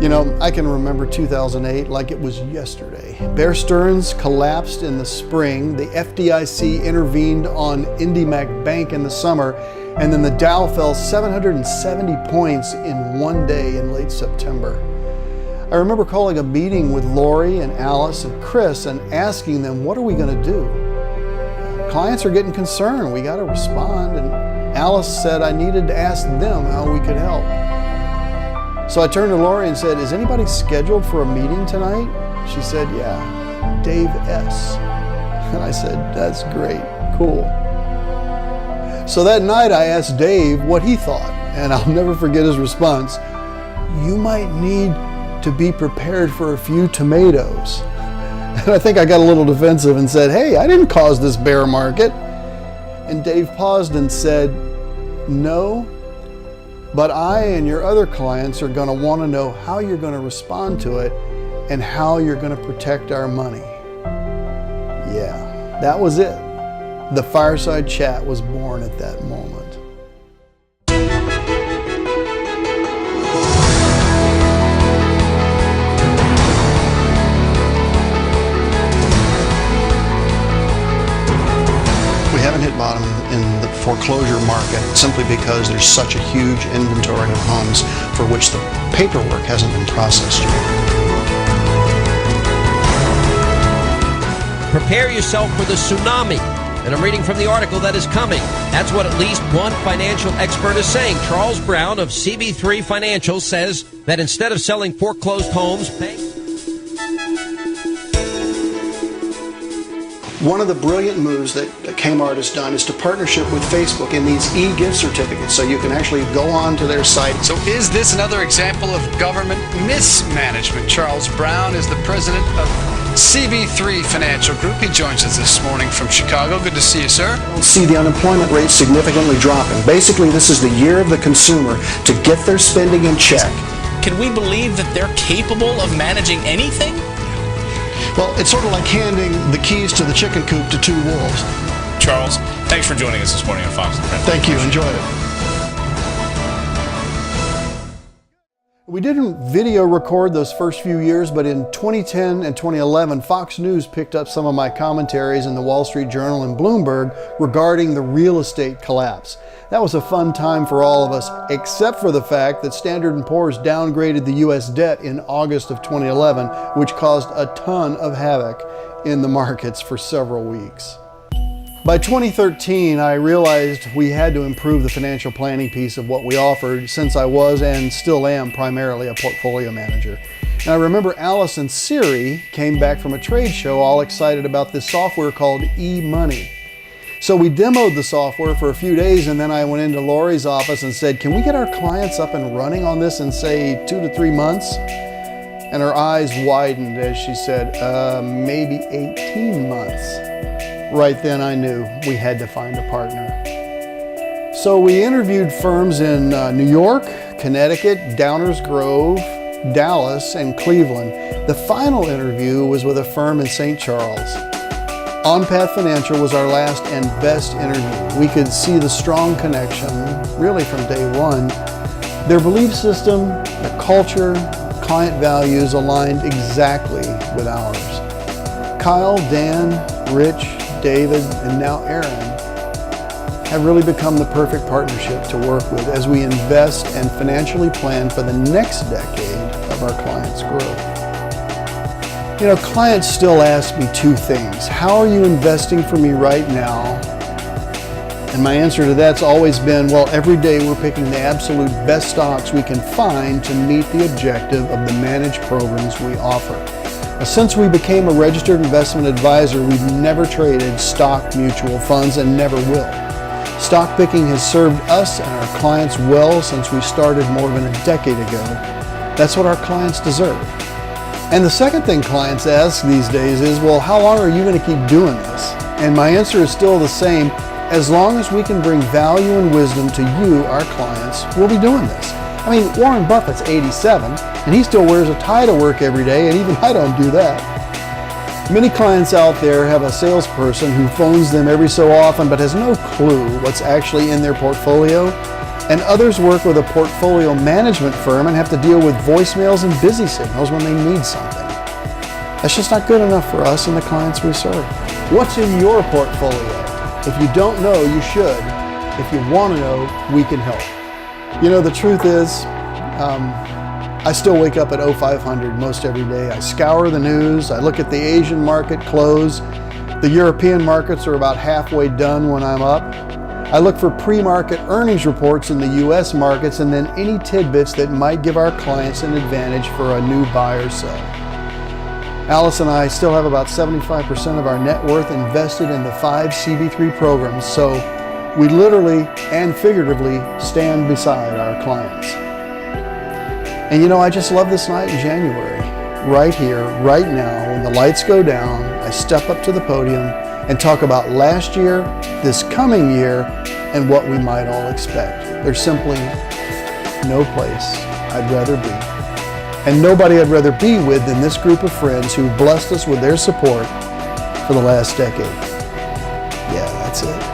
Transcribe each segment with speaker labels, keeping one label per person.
Speaker 1: You know, I can remember 2008 like it was yesterday. Bear Stearns collapsed in the spring, the FDIC intervened on IndyMac Bank in the summer, and then the Dow fell 770 points in one day in late September. I remember calling a meeting with Lori and Alice and Chris and asking them, what are we going to do? Clients are getting concerned, we got to respond, and Alice said I needed to ask them how we could help. So I turned to Lori and said, is anybody scheduled for a meeting tonight? She said, yeah, Dave S. And I said, that's great, cool. So that night I asked Dave what he thought, and I'll never forget his response. You might need to be prepared for a few tomatoes. And I think I got a little defensive and said, hey, I didn't cause this bear market. And Dave paused and said, no, but I and your other clients are going to want to know how you're going to respond to it and how you're going to protect our money. Yeah, that was it. The Fireside Chat was born at that moment. We haven't hit bottom in the foreclosure market simply because there's such a huge inventory of homes for which the paperwork hasn't been processed yet.
Speaker 2: Prepare yourself for the tsunami. And I'm reading from the article that is coming. That's what at least one financial expert is saying. Charles Brown of CB3 Financial says that instead of selling foreclosed homes,
Speaker 1: One of the brilliant moves that Kmart has done is to partnership with Facebook in these e-gift certificates so you can actually go on to their site.
Speaker 3: So is this another example of government mismanagement? Charles Brown is the president of CB3 Financial Group. He joins us this morning from Chicago. Good to see you, sir.
Speaker 1: See the unemployment rate significantly dropping. Basically, this is the year of the consumer to get their spending in check.
Speaker 4: Can we believe that they're capable of managing anything?
Speaker 1: Well, it's sort of like handing the keys to the chicken coop to two wolves.
Speaker 4: Charles, thanks for joining us this morning on Fox and Friends.
Speaker 1: Thank you. Enjoy it. We didn't video record those first few years, but in 2010 and 2011, Fox News picked up some of my commentaries in the Wall Street Journal and Bloomberg regarding the real estate collapse. That was a fun time for all of us, except for the fact that Standard & Poor's downgraded the U.S. debt in August of 2011, which caused a ton of havoc in the markets for several weeks. By 2013, I realized we had to improve the financial planning piece of what we offered, since I was and still am primarily a portfolio manager. And I remember Alice and Siri came back from a trade show all excited about this software called eMoney. So we demoed the software for a few days, and then I went into Lori's office and said, can we get our clients up and running on this in, say, 2 to 3 months? And her eyes widened as she said, maybe 18 months. Right then I knew we had to find a partner. So we interviewed firms in New York, Connecticut, Downers Grove, Dallas, and Cleveland. The final interview was with a firm in St. Charles. OnPath Financial was our last and best interview. We could see the strong connection, really from day one. Their belief system, their culture, client values aligned exactly with ours. Kyle, Dan, Rich, David, and now Aaron have really become the perfect partnership to work with as we invest and financially plan for the next decade of our clients' growth. You know, clients still ask me two things. How are you investing for me right now? And my answer to that's always been, well, every day we're picking the absolute best stocks we can find to meet the objective of the managed programs we offer. Now, since we became a registered investment advisor, we've never traded stock mutual funds and never will. Stock picking has served us and our clients well since we started more than a decade ago. That's what our clients deserve. And the second thing clients ask these days is, well, how long are you going to keep doing this? And my answer is still the same. As long as we can bring value and wisdom to you, our clients, we'll be doing this. I mean, Warren Buffett's 87, and he still wears a tie to work every day, and even I don't do that. Many clients out there have a salesperson who phones them every so often but has no clue what's actually in their portfolio. And others work with a portfolio management firm and have to deal with voicemails and busy signals when they need something. That's just not good enough for us and the clients we serve. What's in your portfolio? If you don't know, you should. If you want to know, we can help. You know, the truth is, I still wake up at 0500 most every day. I scour the news. I look at the Asian market close. The European markets are about halfway done when I'm up. I look for pre-market earnings reports in the US markets and then any tidbits that might give our clients an advantage for a new buy or sell. Alice and I still have about 75% of our net worth invested in the 5 CB3 programs, so we literally and figuratively stand beside our clients. And you know, I just love this night in January. Right here, right now, when the lights go down, I step up to the podium and talk about last year, this coming year, and what we might all expect. There's simply no place I'd rather be. And nobody I'd rather be with than this group of friends who blessed us with their support for the last decade. Yeah, that's it.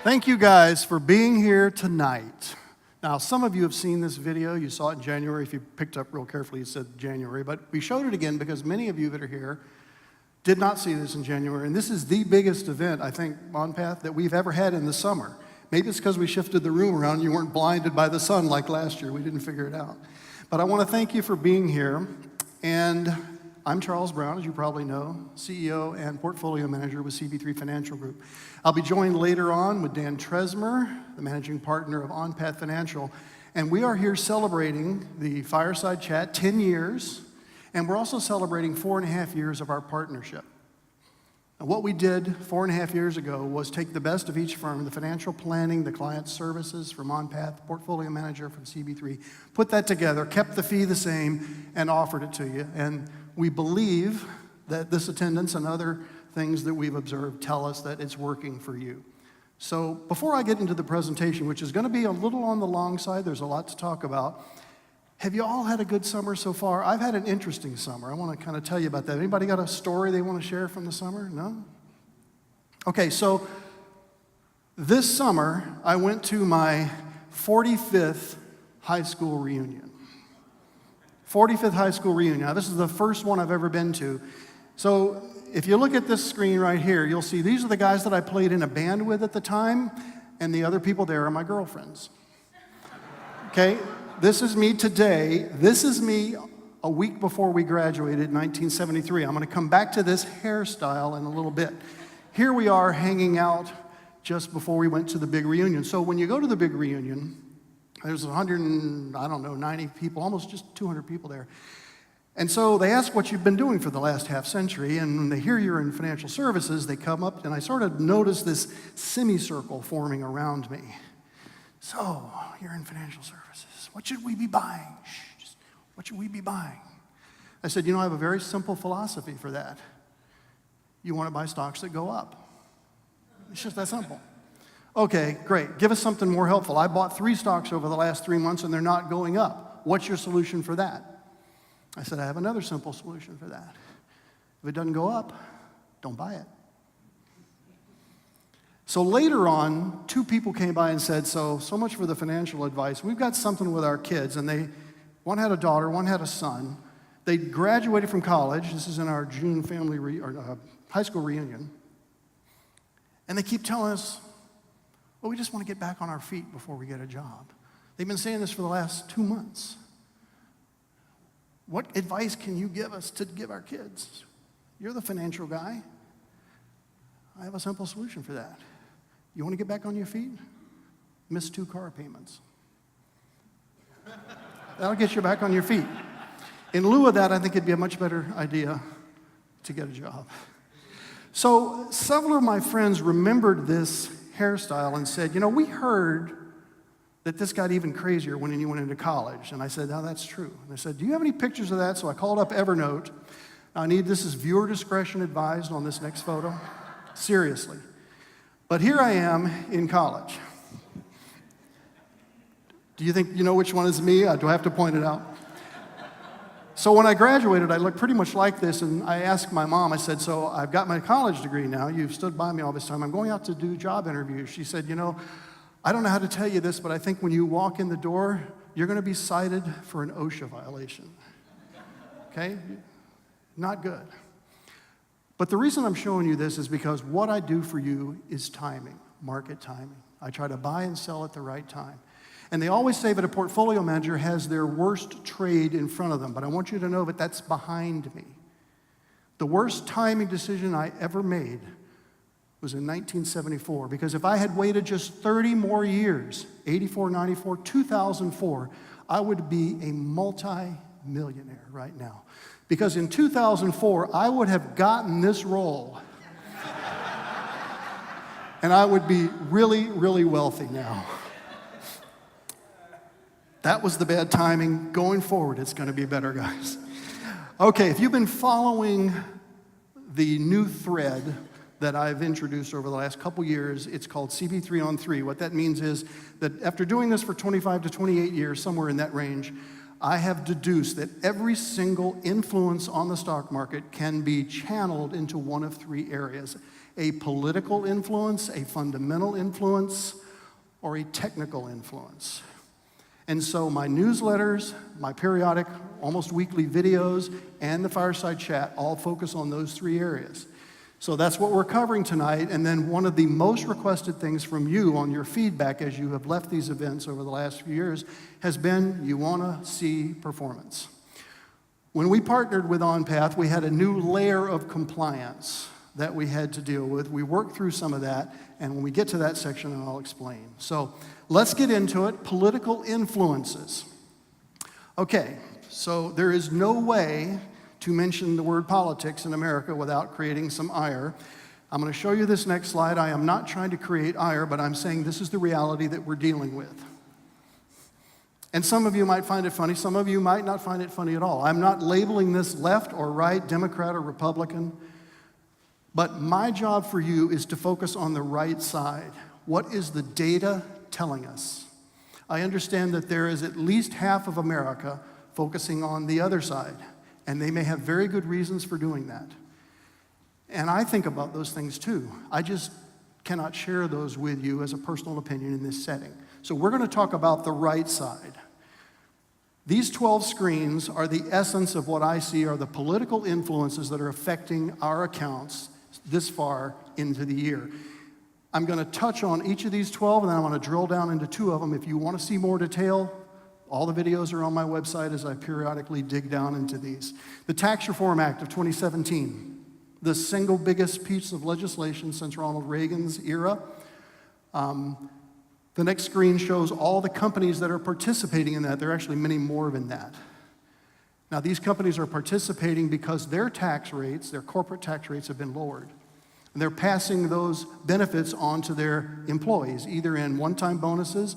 Speaker 1: Thank you guys for being here tonight. Now, some of you have seen this video. You saw it in January. If you picked up real carefully, it said January. But we showed it again because many of you that are here did not see this in January. And this is the biggest event, I think, OnPath, that we've ever had in the summer. Maybe it's because we shifted the room around and you weren't blinded by the sun like last year. We didn't figure it out. But I want to thank you for being here. And I'm Charles Brown, as you probably know, CEO and Portfolio Manager with CB3 Financial Group. I'll be joined later on with Dan Tresmer, the Managing Partner of OnPath Financial. And we are here celebrating the Fireside Chat 10 years. And we're also celebrating 4.5 years of our partnership. And what we did 4.5 years ago was take the best of each firm, the financial planning, the client services from OnPath, Portfolio Manager from CB3, put that together, kept the fee the same, and offered it to you. And we believe that this attendance and other things that we've observed tell us that it's working for you. So before I get into the presentation, which is going to be a little on the long side, there's a lot to talk about. Have you all had a good summer so far? I've had an interesting summer. I want to kind of tell you about that. Anybody got a story they want to share from the summer? No? Okay, so this summer, I went to my 45th high school reunion. 45th high school reunion. Now, this is the first one I've ever been to. So if you look at this screen right here, you'll see these are the guys that I played in a band with at the time, and the other people there are my girlfriends. Okay? This is me today. This is me a week before we graduated in 1973. I'm going to come back to this hairstyle in a little bit. Here we are hanging out just before we went to the big reunion. So when you go to the big reunion, there's 90 people, almost just 200 people there. And so they ask what you've been doing for the last half century, and when they hear you're in financial services, they come up, and I sort of notice this semicircle forming around me. So, you're in financial services. What should we be buying? What should we be buying? I said, I have a very simple philosophy for that. You want to buy stocks that go up. It's just that simple. Okay, great. Give us something more helpful. I bought 3 stocks over the last 3 months, and they're not going up. What's your solution for that? I said, I have another simple solution for that. If it doesn't go up, don't buy it. So later on, 2 people came by and said, so much for the financial advice. We've got something with our kids, and one had a daughter, one had a son. They graduated from college. This is in our June high school reunion. And they keep telling us, well, we just want to get back on our feet before we get a job. They've been saying this for the last 2 months. What advice can you give us to give our kids? You're the financial guy. I have a simple solution for that. You want to get back on your feet? Miss 2 car payments. That'll get you back on your feet. In lieu of that, I think it'd be a much better idea to get a job. So several of my friends remembered this hairstyle and said, we heard that this got even crazier when you went into college. And I said, no, that's true. And I said, do you have any pictures of that? So I called up Evernote. This is viewer discretion advised on this next photo. Seriously. But here I am in college. Do you think you know which one is me? Do I have to point it out? So when I graduated, I looked pretty much like this, and I asked my mom, I said, so I've got my college degree now. You've stood by me all this time. I'm going out to do job interviews. She said, you know, I don't know how to tell you this, but I think when you walk in the door, you're going to be cited for an OSHA violation. Okay? Not good. But the reason I'm showing you this is because what I do for you is timing, market timing. I try to buy and sell at the right time. And they always say that a portfolio manager has their worst trade in front of them, but I want you to know that that's behind me. The worst timing decision I ever made was in 1974, because if I had waited just 30 more years, 84, 94, 2004, I would be a multi-millionaire right now. Because in 2004, I would have gotten this role, and I would be really, really wealthy now. That was the bad timing. Going forward, it's going to be better, guys. Okay, if you've been following the new thread that I've introduced over the last couple years, it's called CB3 on 3. What that means is that after doing this for 25 to 28 years, somewhere in that range, I have deduced that every single influence on the stock market can be channeled into one of three areas: a political influence, a fundamental influence, or a technical influence. And so my newsletters, my periodic, almost weekly videos, and the Fireside Chat all focus on those three areas. So that's what we're covering tonight. And then one of the most requested things from you on your feedback as you have left these events over the last few years has been you want to see performance. When we partnered with OnPath, we had a new layer of compliance that we had to deal with. We worked through some of that, and when we get to that section, I'll explain. So let's get into it. Political influences. Okay, so there is no way to mention the word politics in America without creating some ire. I'm going to show you this next slide. I am not trying to create ire, but I'm saying this is the reality that we're dealing with. And some of you might find it funny. Some of you might not find it funny at all. I'm not labeling this left or right, Democrat or Republican. But my job for you is to focus on the right side. What is the data telling us? I understand that there is at least half of America focusing on the other side, and they may have very good reasons for doing that. And I think about those things too. I just cannot share those with you as a personal opinion in this setting. So we're going to talk about the right side. These 12 screens are the essence of what I see are the political influences that are affecting our accounts this far into the year. I'm going to touch on each of these 12, and then I want to drill down into two of them. If you want to see more detail, all the videos are on my website as I periodically dig down into these. The Tax Reform Act of 2017, the single biggest piece of legislation since Ronald Reagan's era. The next screen shows all the companies that are participating in that. There are actually many more than that. Now, these companies are participating because their tax rates, their corporate tax rates, have been lowered. And they're passing those benefits on to their employees, either in one-time bonuses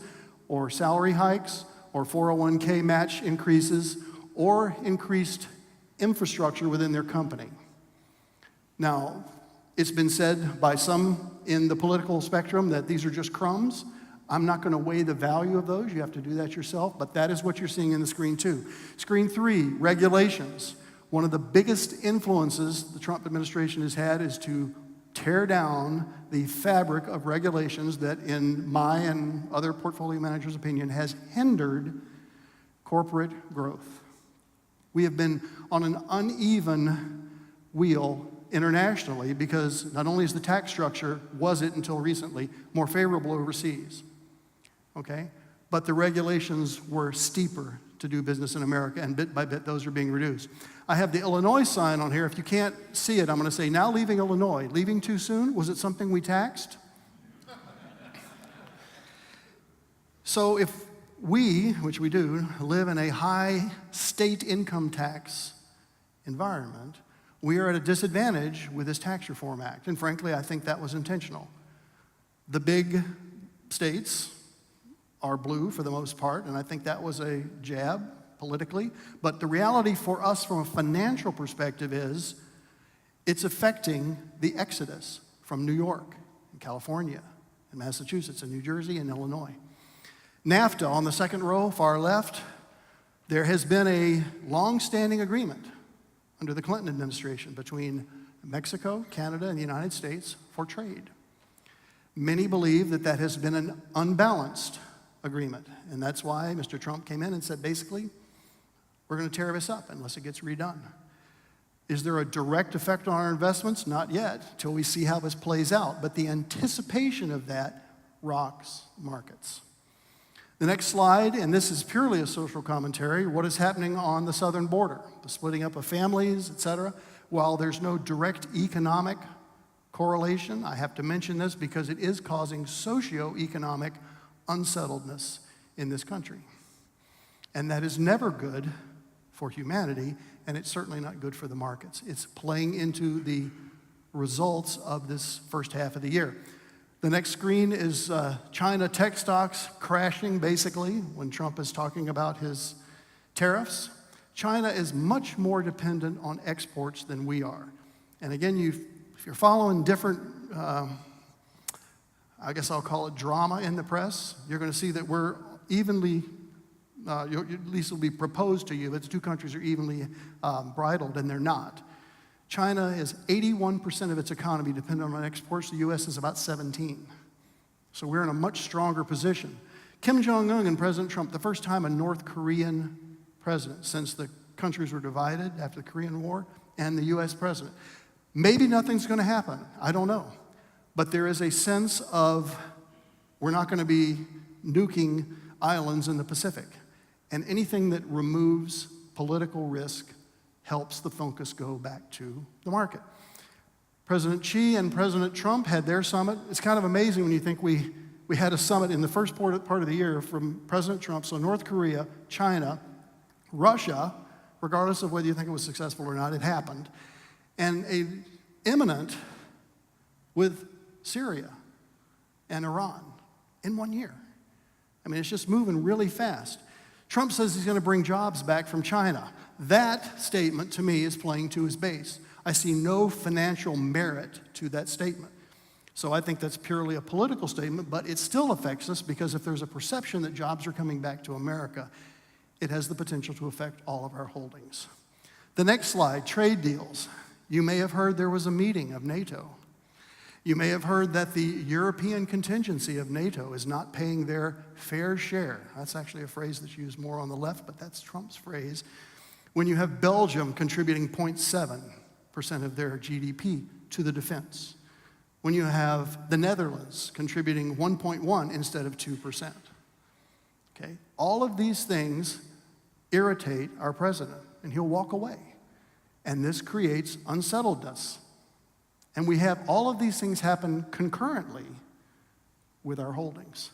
Speaker 1: or salary hikes or 401k match increases or increased infrastructure within their company. Now, it's been said by some in the political spectrum that these are just crumbs. I'm not going to weigh the value of those. You have to do that yourself, but that is what you're seeing in the screen too. Screen 3, regulations. One of the biggest influences the Trump administration has had is to tear down the fabric of regulations that, in my and other portfolio managers' opinion, has hindered corporate growth. We have been on an uneven wheel internationally because not only is the tax structure, was it until recently, more favorable overseas, okay? But the regulations were steeper to do business in America, and bit by bit, those are being reduced. I have the Illinois sign on here. If you can't see it, I'm going to say, now leaving Illinois. Leaving too soon? Was it something we taxed? So if we, which we do, live in a high state income tax environment, we are at a disadvantage with this Tax Reform Act. And frankly, I think that was intentional. The big states are blue for the most part, and I think that was a jab politically. But the reality for us from a financial perspective is it's affecting the exodus from New York and California and Massachusetts and New Jersey and Illinois. NAFTA on the second row, far left, There has been a long-standing agreement under the Clinton administration between Mexico, Canada, and the United States for trade. Many believe that that has been an unbalanced agreement, and that's why Mr. Trump came in and said, basically, we're going to tear this up unless it gets redone. Is there a direct effect on our investments? Not yet, till we see how this plays out. But the anticipation of that rocks markets. The next slide, and this is purely a social commentary, what is happening on the southern border, the splitting up of families, etc. While there's no direct economic correlation, I have to mention this because it is causing socioeconomic unsettledness in this country. And that is never good for humanity, and it's certainly not good for the markets. It's playing into the results of this first half of the year. The next screen is China tech stocks crashing, basically, when Trump is talking about his tariffs. China is much more dependent on exports than we are. And again, if you're following different, I guess I'll call it drama in the press, you're going to see that we're evenly, at least it'll be proposed to you that the two countries are evenly bridled, and they're not. China is 81% of its economy dependent on exports. The U.S. is about 17. So we're in a much stronger position. Kim Jong-un and President Trump, the first time a North Korean president since the countries were divided after the Korean War, and the U.S. president. Maybe nothing's going to happen. I don't know. But there is a sense of we're not going to be nuking islands in the Pacific. And anything that removes political risk helps the focus go back to the market. President Xi and President Trump had their summit. It's kind of amazing when you think we had a summit in the first part of the year from President Trump. So North Korea, China, Russia, regardless of whether you think it was successful or not, it happened. And an imminent with Syria and Iran in 1 year. I mean, it's just moving really fast. Trump says he's going to bring jobs back from China. That statement, to me, is playing to his base. I see no financial merit to that statement. So I think that's purely a political statement, but it still affects us because if there's a perception that jobs are coming back to America, it has the potential to affect all of our holdings. The next slide, trade deals. You may have heard there was a meeting of NATO. You may have heard that the European contingency of NATO is not paying their fair share. That's actually a phrase that's used more on the left, but that's Trump's phrase. When you have Belgium contributing 0.7% of their GDP to the defense. When you have the Netherlands contributing 1.1 instead of 2%. Okay? All of these things irritate our president, and he'll walk away. And this creates unsettledness. And we have all of these things happen concurrently with our holdings.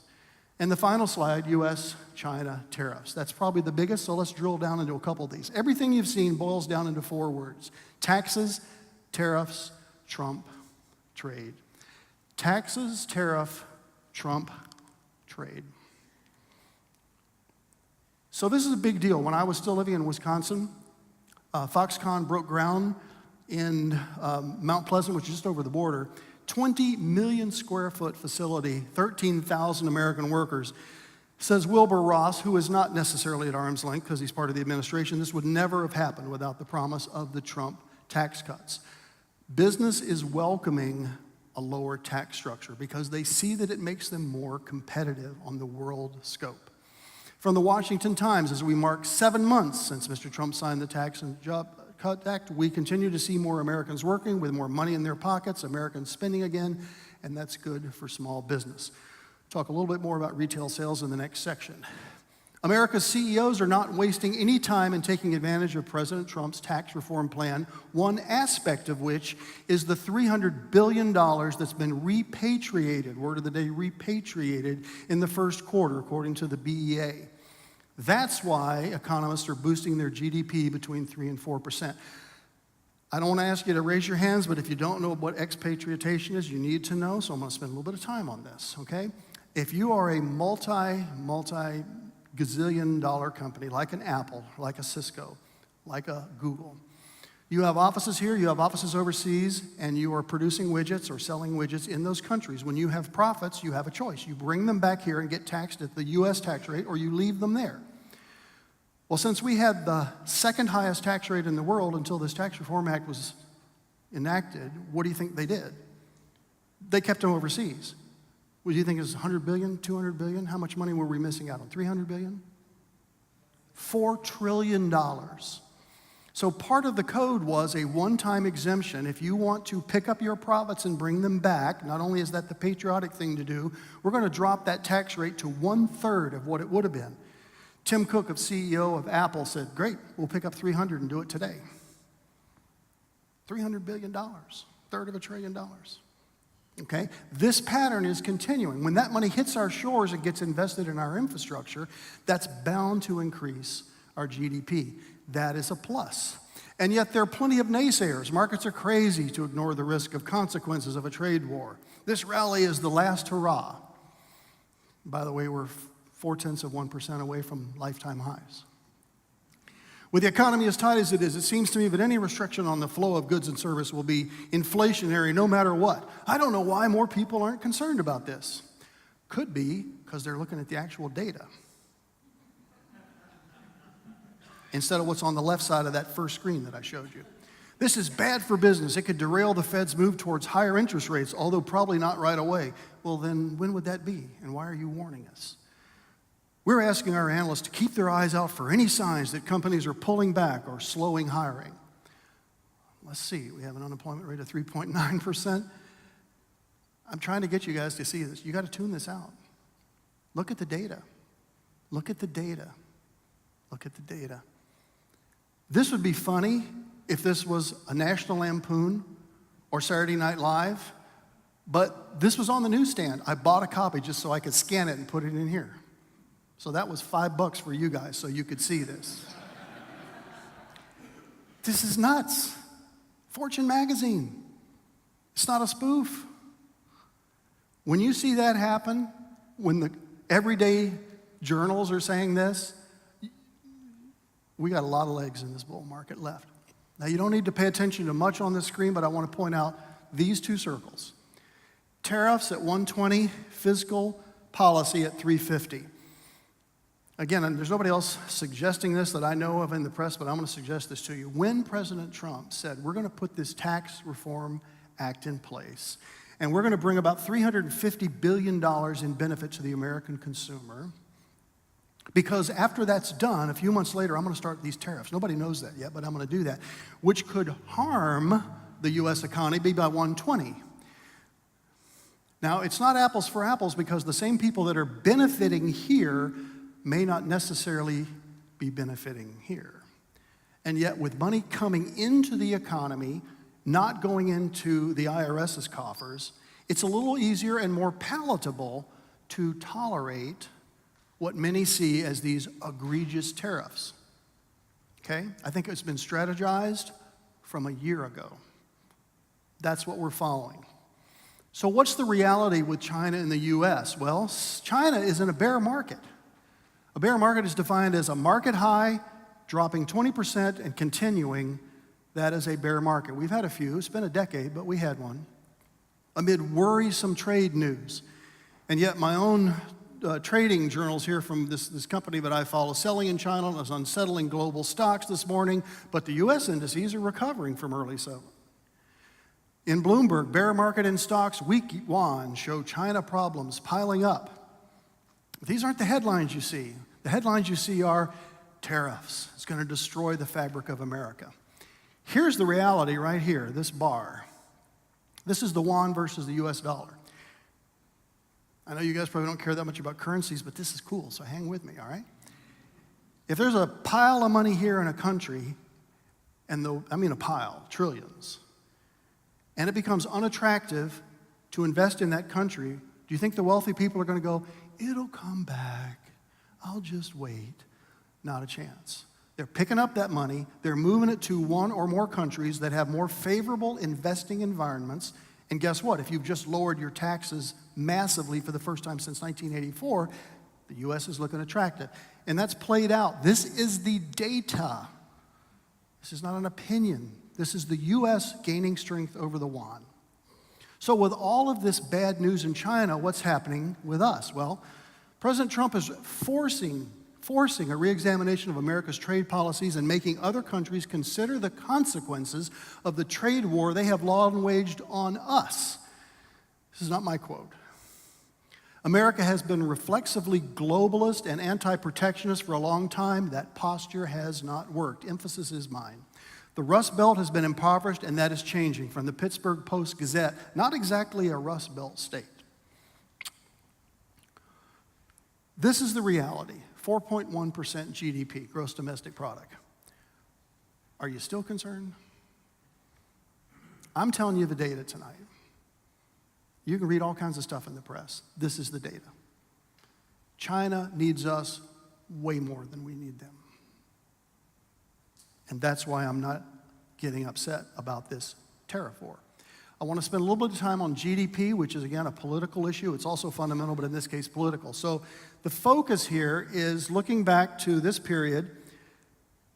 Speaker 1: And the final slide, U.S.-China tariffs. That's probably the biggest, so let's drill down into a couple of these. Everything you've seen boils down into 4 words. Taxes, tariffs, Trump, trade. Taxes, tariff, Trump, trade. So this is a big deal. When I was still living in Wisconsin, Foxconn broke ground in Mount Pleasant, which is just over the border, 20 million square foot facility, 13,000 American workers. Says Wilbur Ross, who is not necessarily at arm's length because he's part of the administration, this would never have happened without the promise of the Trump tax cuts. Business is welcoming a lower tax structure because they see that it makes them more competitive on the world scope. From the Washington Times, as we mark 7 months since Mr. Trump signed the Tax and Job Cut Act, we continue to see more Americans working with more money in their pockets, Americans spending again, and that's good for small business. Talk a little bit more about retail sales in the next section. America's CEOs are not wasting any time in taking advantage of President Trump's tax reform plan, one aspect of which is the $300 billion that's been repatriated, word of the day, repatriated in the first quarter, according to the BEA. That's why economists are boosting their GDP between 3 and 4%. I don't want to ask you to raise your hands, but if you don't know what expatriation is, you need to know, so I'm going to spend a little bit of time on this, okay? If you are a multi-gazillion dollar company like an Apple, like a Cisco, like a Google, you have offices here, you have offices overseas, and you are producing widgets or selling widgets in those countries. When you have profits, you have a choice. You bring them back here and get taxed at the U.S. tax rate, or you leave them there. Well, since we had the second highest tax rate in the world until this Tax Reform Act was enacted, what do you think they did? They kept them overseas. What do you think is 100 billion, 200 billion? How much money were we missing out on? 300 billion? $4 trillion. So part of the code was a one-time exemption. If you want to pick up your profits and bring them back, not only is that the patriotic thing to do, we're going to drop that tax rate to 1/3 of what it would have been. Tim Cook, CEO of Apple, said, great, we'll pick up 300 and do it today. $300 billion, third of $1 trillion. Okay? This pattern is continuing. When that money hits our shores and gets invested in our infrastructure, that's bound to increase our GDP. That is a plus. And yet there are plenty of naysayers. Markets are crazy to ignore the risk of consequences of a trade war. This rally is the last hurrah. By the way, we're 0.4% away from lifetime highs. With the economy as tight as it is, it seems to me that any restriction on the flow of goods and service will be inflationary no matter what. I don't know why more people aren't concerned about this. Could be because they're looking at the actual data instead of what's on the left side of that first screen that I showed you. This is bad for business. It could derail the Fed's move towards higher interest rates, although probably not right away. Well, then when would that be? And why are you warning us? We're asking our analysts to keep their eyes out for any signs that companies are pulling back or slowing hiring. Let's see, we have an unemployment rate of 3.9%. I'm trying to get you guys to see this. You got to tune this out. Look at the data. Look at the data. Look at the data. This would be funny if this was a National Lampoon or Saturday Night Live, but this was on the newsstand. I bought a copy just so I could scan it and put it in here. So that was $5 for you guys so you could see this. This is nuts. Fortune magazine. It's not a spoof. When you see that happen, when the everyday journals are saying this, we got a lot of legs in this bull market left. Now, you don't need to pay attention to much on this screen, but I want to point out these two circles. Tariffs at 120, fiscal policy at 350. Again, and there's nobody else suggesting this that I know of in the press, but I'm going to suggest this to you. When President Trump said, we're going to put this Tax Reform Act in place, and we're going to bring about $350 billion in benefit to the American consumer, because after that's done, a few months later, I'm going to start these tariffs. Nobody knows that yet, but I'm going to do that, which could harm the U.S. economy by 120. Now, it's not apples for apples because the same people that are benefiting here may not necessarily be benefiting here. And yet, with money coming into the economy, not going into the IRS's coffers, it's a little easier and more palatable to tolerate what many see as these egregious tariffs. Okay? I think it's been strategized from a year ago. That's what we're following. So what's the reality with China and the U.S.? Well, China is in a bear market. A bear market is defined as a market high, dropping 20% and continuing. That is a bear market. We've had a few. It's been a decade, but we had one. Amid worrisome trade news. And yet my own trading journals here from this company that I follow, selling in China is unsettling global stocks this morning, but the U.S. indices are recovering from early selling. In Bloomberg, bear market in stocks, weak yuan show China problems piling up. These aren't the headlines you see. The headlines you see are tariffs. It's going to destroy the fabric of America. Here's the reality right here, this bar. This is the yuan versus the U.S. dollar. I know you guys probably don't care that much about currencies, but this is cool, so hang with me, all right? If there's a pile of money here in a country, a pile, trillions, and it becomes unattractive to invest in that country, do you think the wealthy people are going to go, it'll come back, I'll just wait? Not a chance. They're picking up that money, they're moving it to one or more countries that have more favorable investing environments, and guess what? If you've just lowered your taxes massively for the first time since 1984, the U.S. is looking attractive. And that's played out. This is the data. This is not an opinion. This is the U.S. gaining strength over the yuan. So with all of this bad news in China, what's happening with us? Well, President Trump is forcing forcing a reexamination of America's trade policies and making other countries consider the consequences of the trade war they have long waged on us. This is not my quote. America has been reflexively globalist and anti-protectionist for a long time. That posture has not worked. Emphasis is mine. The Rust Belt has been impoverished, and that is changing. From the Pittsburgh Post-Gazette, not exactly a Rust Belt state. This is the reality, 4.1% GDP, gross domestic product. Are you still concerned? I'm telling you the data tonight. You can read all kinds of stuff in the press. This is the data. China needs us way more than we need them. And that's why I'm not getting upset about this tariff war. I want to spend a little bit of time on GDP, which is, again, a political issue. It's also fundamental, but in this case, political. So the focus here is looking back to this period.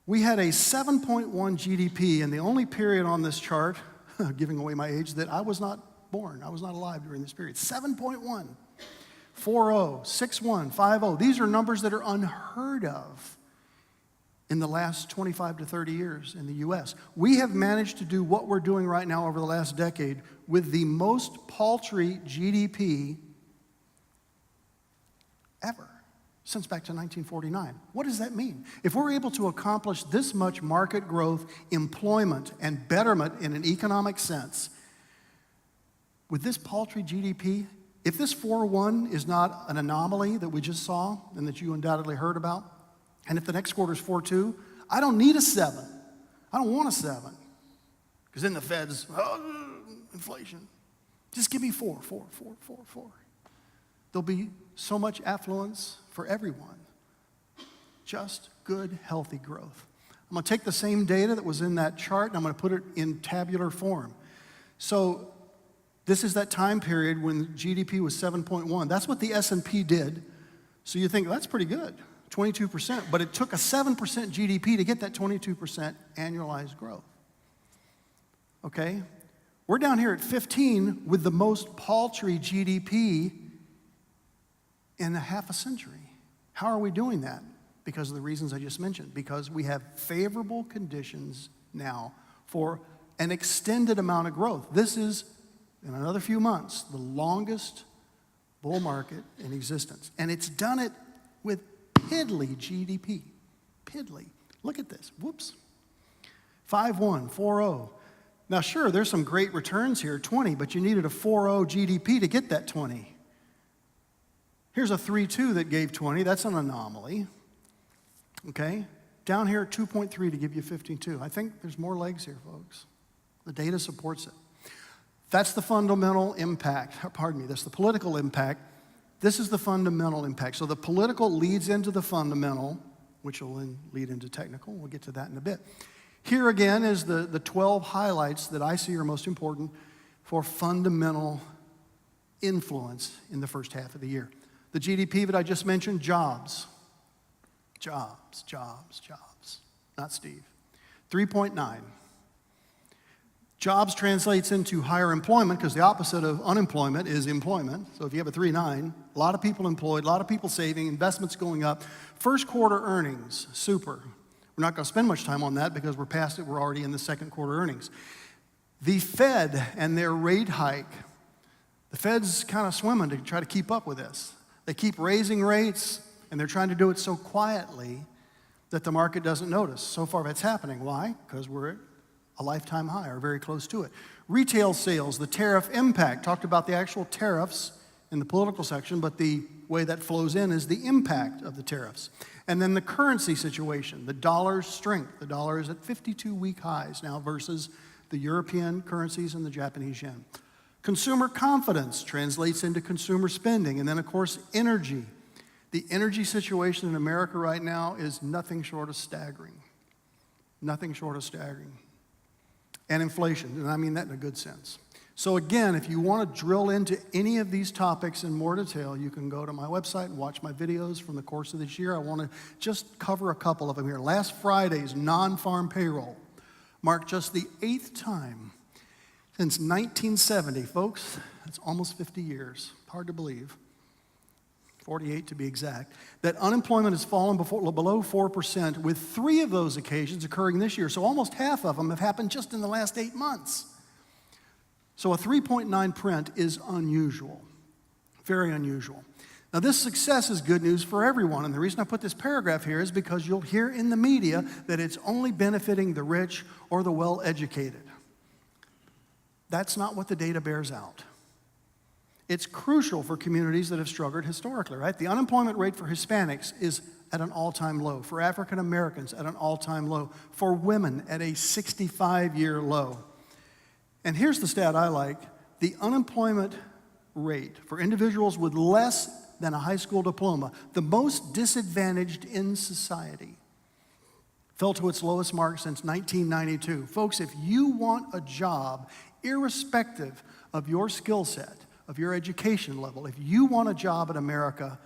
Speaker 1: We had a 7.1 GDP, and the only period on this chart, giving away my age, that I was not born. I was not alive during this period. 7.1, 4.0, 6.1, 5.0. These are numbers that are unheard of in the last 25 to 30 years in the U.S. We have managed to do what we're doing right now over the last decade with the most paltry GDP ever, since back to 1949. What does that mean? If we're able to accomplish this much market growth, employment, and betterment in an economic sense, with this paltry GDP, if this 4.1 is not an anomaly that we just saw and that you undoubtedly heard about, and if the next quarter is 4.2, I don't need a 7. I don't want a 7. Because then the Fed's, inflation. Just give me 4. There'll be so much affluence for everyone. Just good, healthy growth. I'm going to take the same data that was in that chart, and I'm going to put it in tabular form. So this is that time period when GDP was 7.1. That's what the S&P did. So you think, that's pretty good, 22%. But it took a 7% GDP to get that 22% annualized growth. Okay? We're down here at 15 with the most paltry GDP in a half a century. How are we doing that? Because of the reasons I just mentioned. Because we have favorable conditions now for an extended amount of growth. This is, in another few months, the longest bull market in existence. And it's done it with piddly GDP. Piddly. Look at this. Whoops. 5.1, 4.0. Now, sure, there's some great returns here, 20, but you needed a 4.0 GDP to get that 20. Here's a 3.2 that gave 20. That's an anomaly. Okay? Down here at 2.3 to give you 15.2. I think there's more legs here, folks. The data supports it. That's the fundamental impact. Pardon me, that's the political impact. This is the fundamental impact. So the political leads into the fundamental, which will then lead into technical. We'll get to that in a bit. Here again is the 12 highlights that I see are most important for fundamental influence in the first half of the year. The GDP that I just mentioned, jobs. Jobs. Not Steve. 3.9. Jobs translates into higher employment because the opposite of unemployment is employment. So if you have a 3.9, a lot of people employed, a lot of people saving, investments going up. First quarter earnings, super. We're not going to spend much time on that because we're past it. We're already in the second quarter earnings. The Fed and their rate hike, the Fed's kind of swimming to try to keep up with this. They keep raising rates, and they're trying to do it so quietly that the market doesn't notice. So far that's happening. Why? Because we're at a lifetime high or very close to it. Retail sales, the tariff impact. Talked about the actual tariffs in the political section, but the way that flows in is the impact of the tariffs. And then the currency situation, the dollar's strength. The dollar is at 52-week highs now versus the European currencies and the Japanese yen. Consumer confidence translates into consumer spending. And then, of course, energy. The energy situation in America right now is nothing short of staggering. Nothing short of staggering. And inflation, and I mean that in a good sense. So again, if you want to drill into any of these topics in more detail, you can go to my website and watch my videos from the course of this year. I want to just cover a couple of them here. Last Friday's non-farm payroll marked just the 8th time since 1970, folks. That's almost 50 years. Hard to believe. 48 to be exact, that unemployment has fallen below 4%, with 3 of those occasions occurring this year. So almost half of them have happened just in the last 8 months. So a 3.9 print is unusual, very unusual. Now this success is good news for everyone, and the reason I put this paragraph here is because you'll hear in the media that it's only benefiting the rich or the well-educated. That's not what the data bears out. It's crucial for communities that have struggled historically, right? The unemployment rate for Hispanics is at an all-time low, for African Americans at an all-time low, for women at a 65-year low. And here's the stat I like. The unemployment rate for individuals with less than a high school diploma, the most disadvantaged in society, fell to its lowest mark since 1992. Folks, if you want a job, irrespective of your skill set, of your education level, if you want a job in America,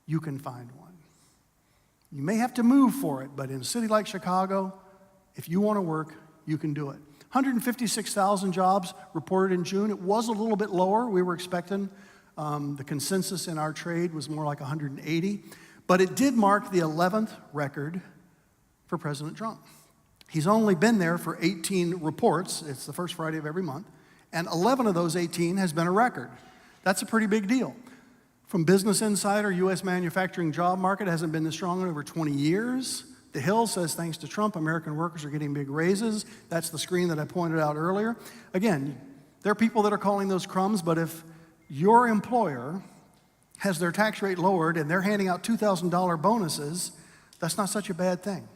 Speaker 1: you can find one. You may have to move for it, but in a city like Chicago, if you want to work, you can do it. 156,000 jobs reported in June. It was a little bit lower. We were expecting, the consensus in our trade was more like 180, but it did mark the 11th record for President Trump. He's only been there for 18 reports. It's the first Friday of every month. And 11 of those 18 has been a record. That's a pretty big deal. From Business Insider, U.S. manufacturing job market hasn't been this strong in over 20 years. The Hill says, thanks to Trump, American workers are getting big raises. That's the screen that I pointed out earlier. Again, there are people that are calling those crumbs, but if your employer has their tax rate lowered and they're handing out $2,000 bonuses, that's not such a bad thing.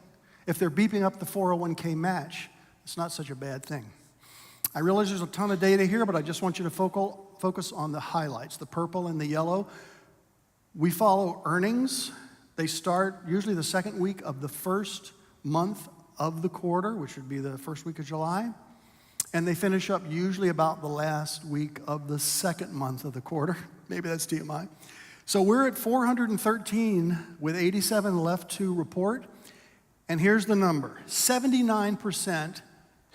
Speaker 1: If they're beeping up the 401k match, it's not such a bad thing. I realize there's a ton of data here, but I just want you to focus on the highlights, the purple and the yellow. We follow earnings. They start usually the second week of the first month of the quarter, which would be the first week of July, and they finish up usually about the last week of the second month of the quarter. Maybe that's TMI. So we're at 413 with 87 left to report, and here's the number. 79%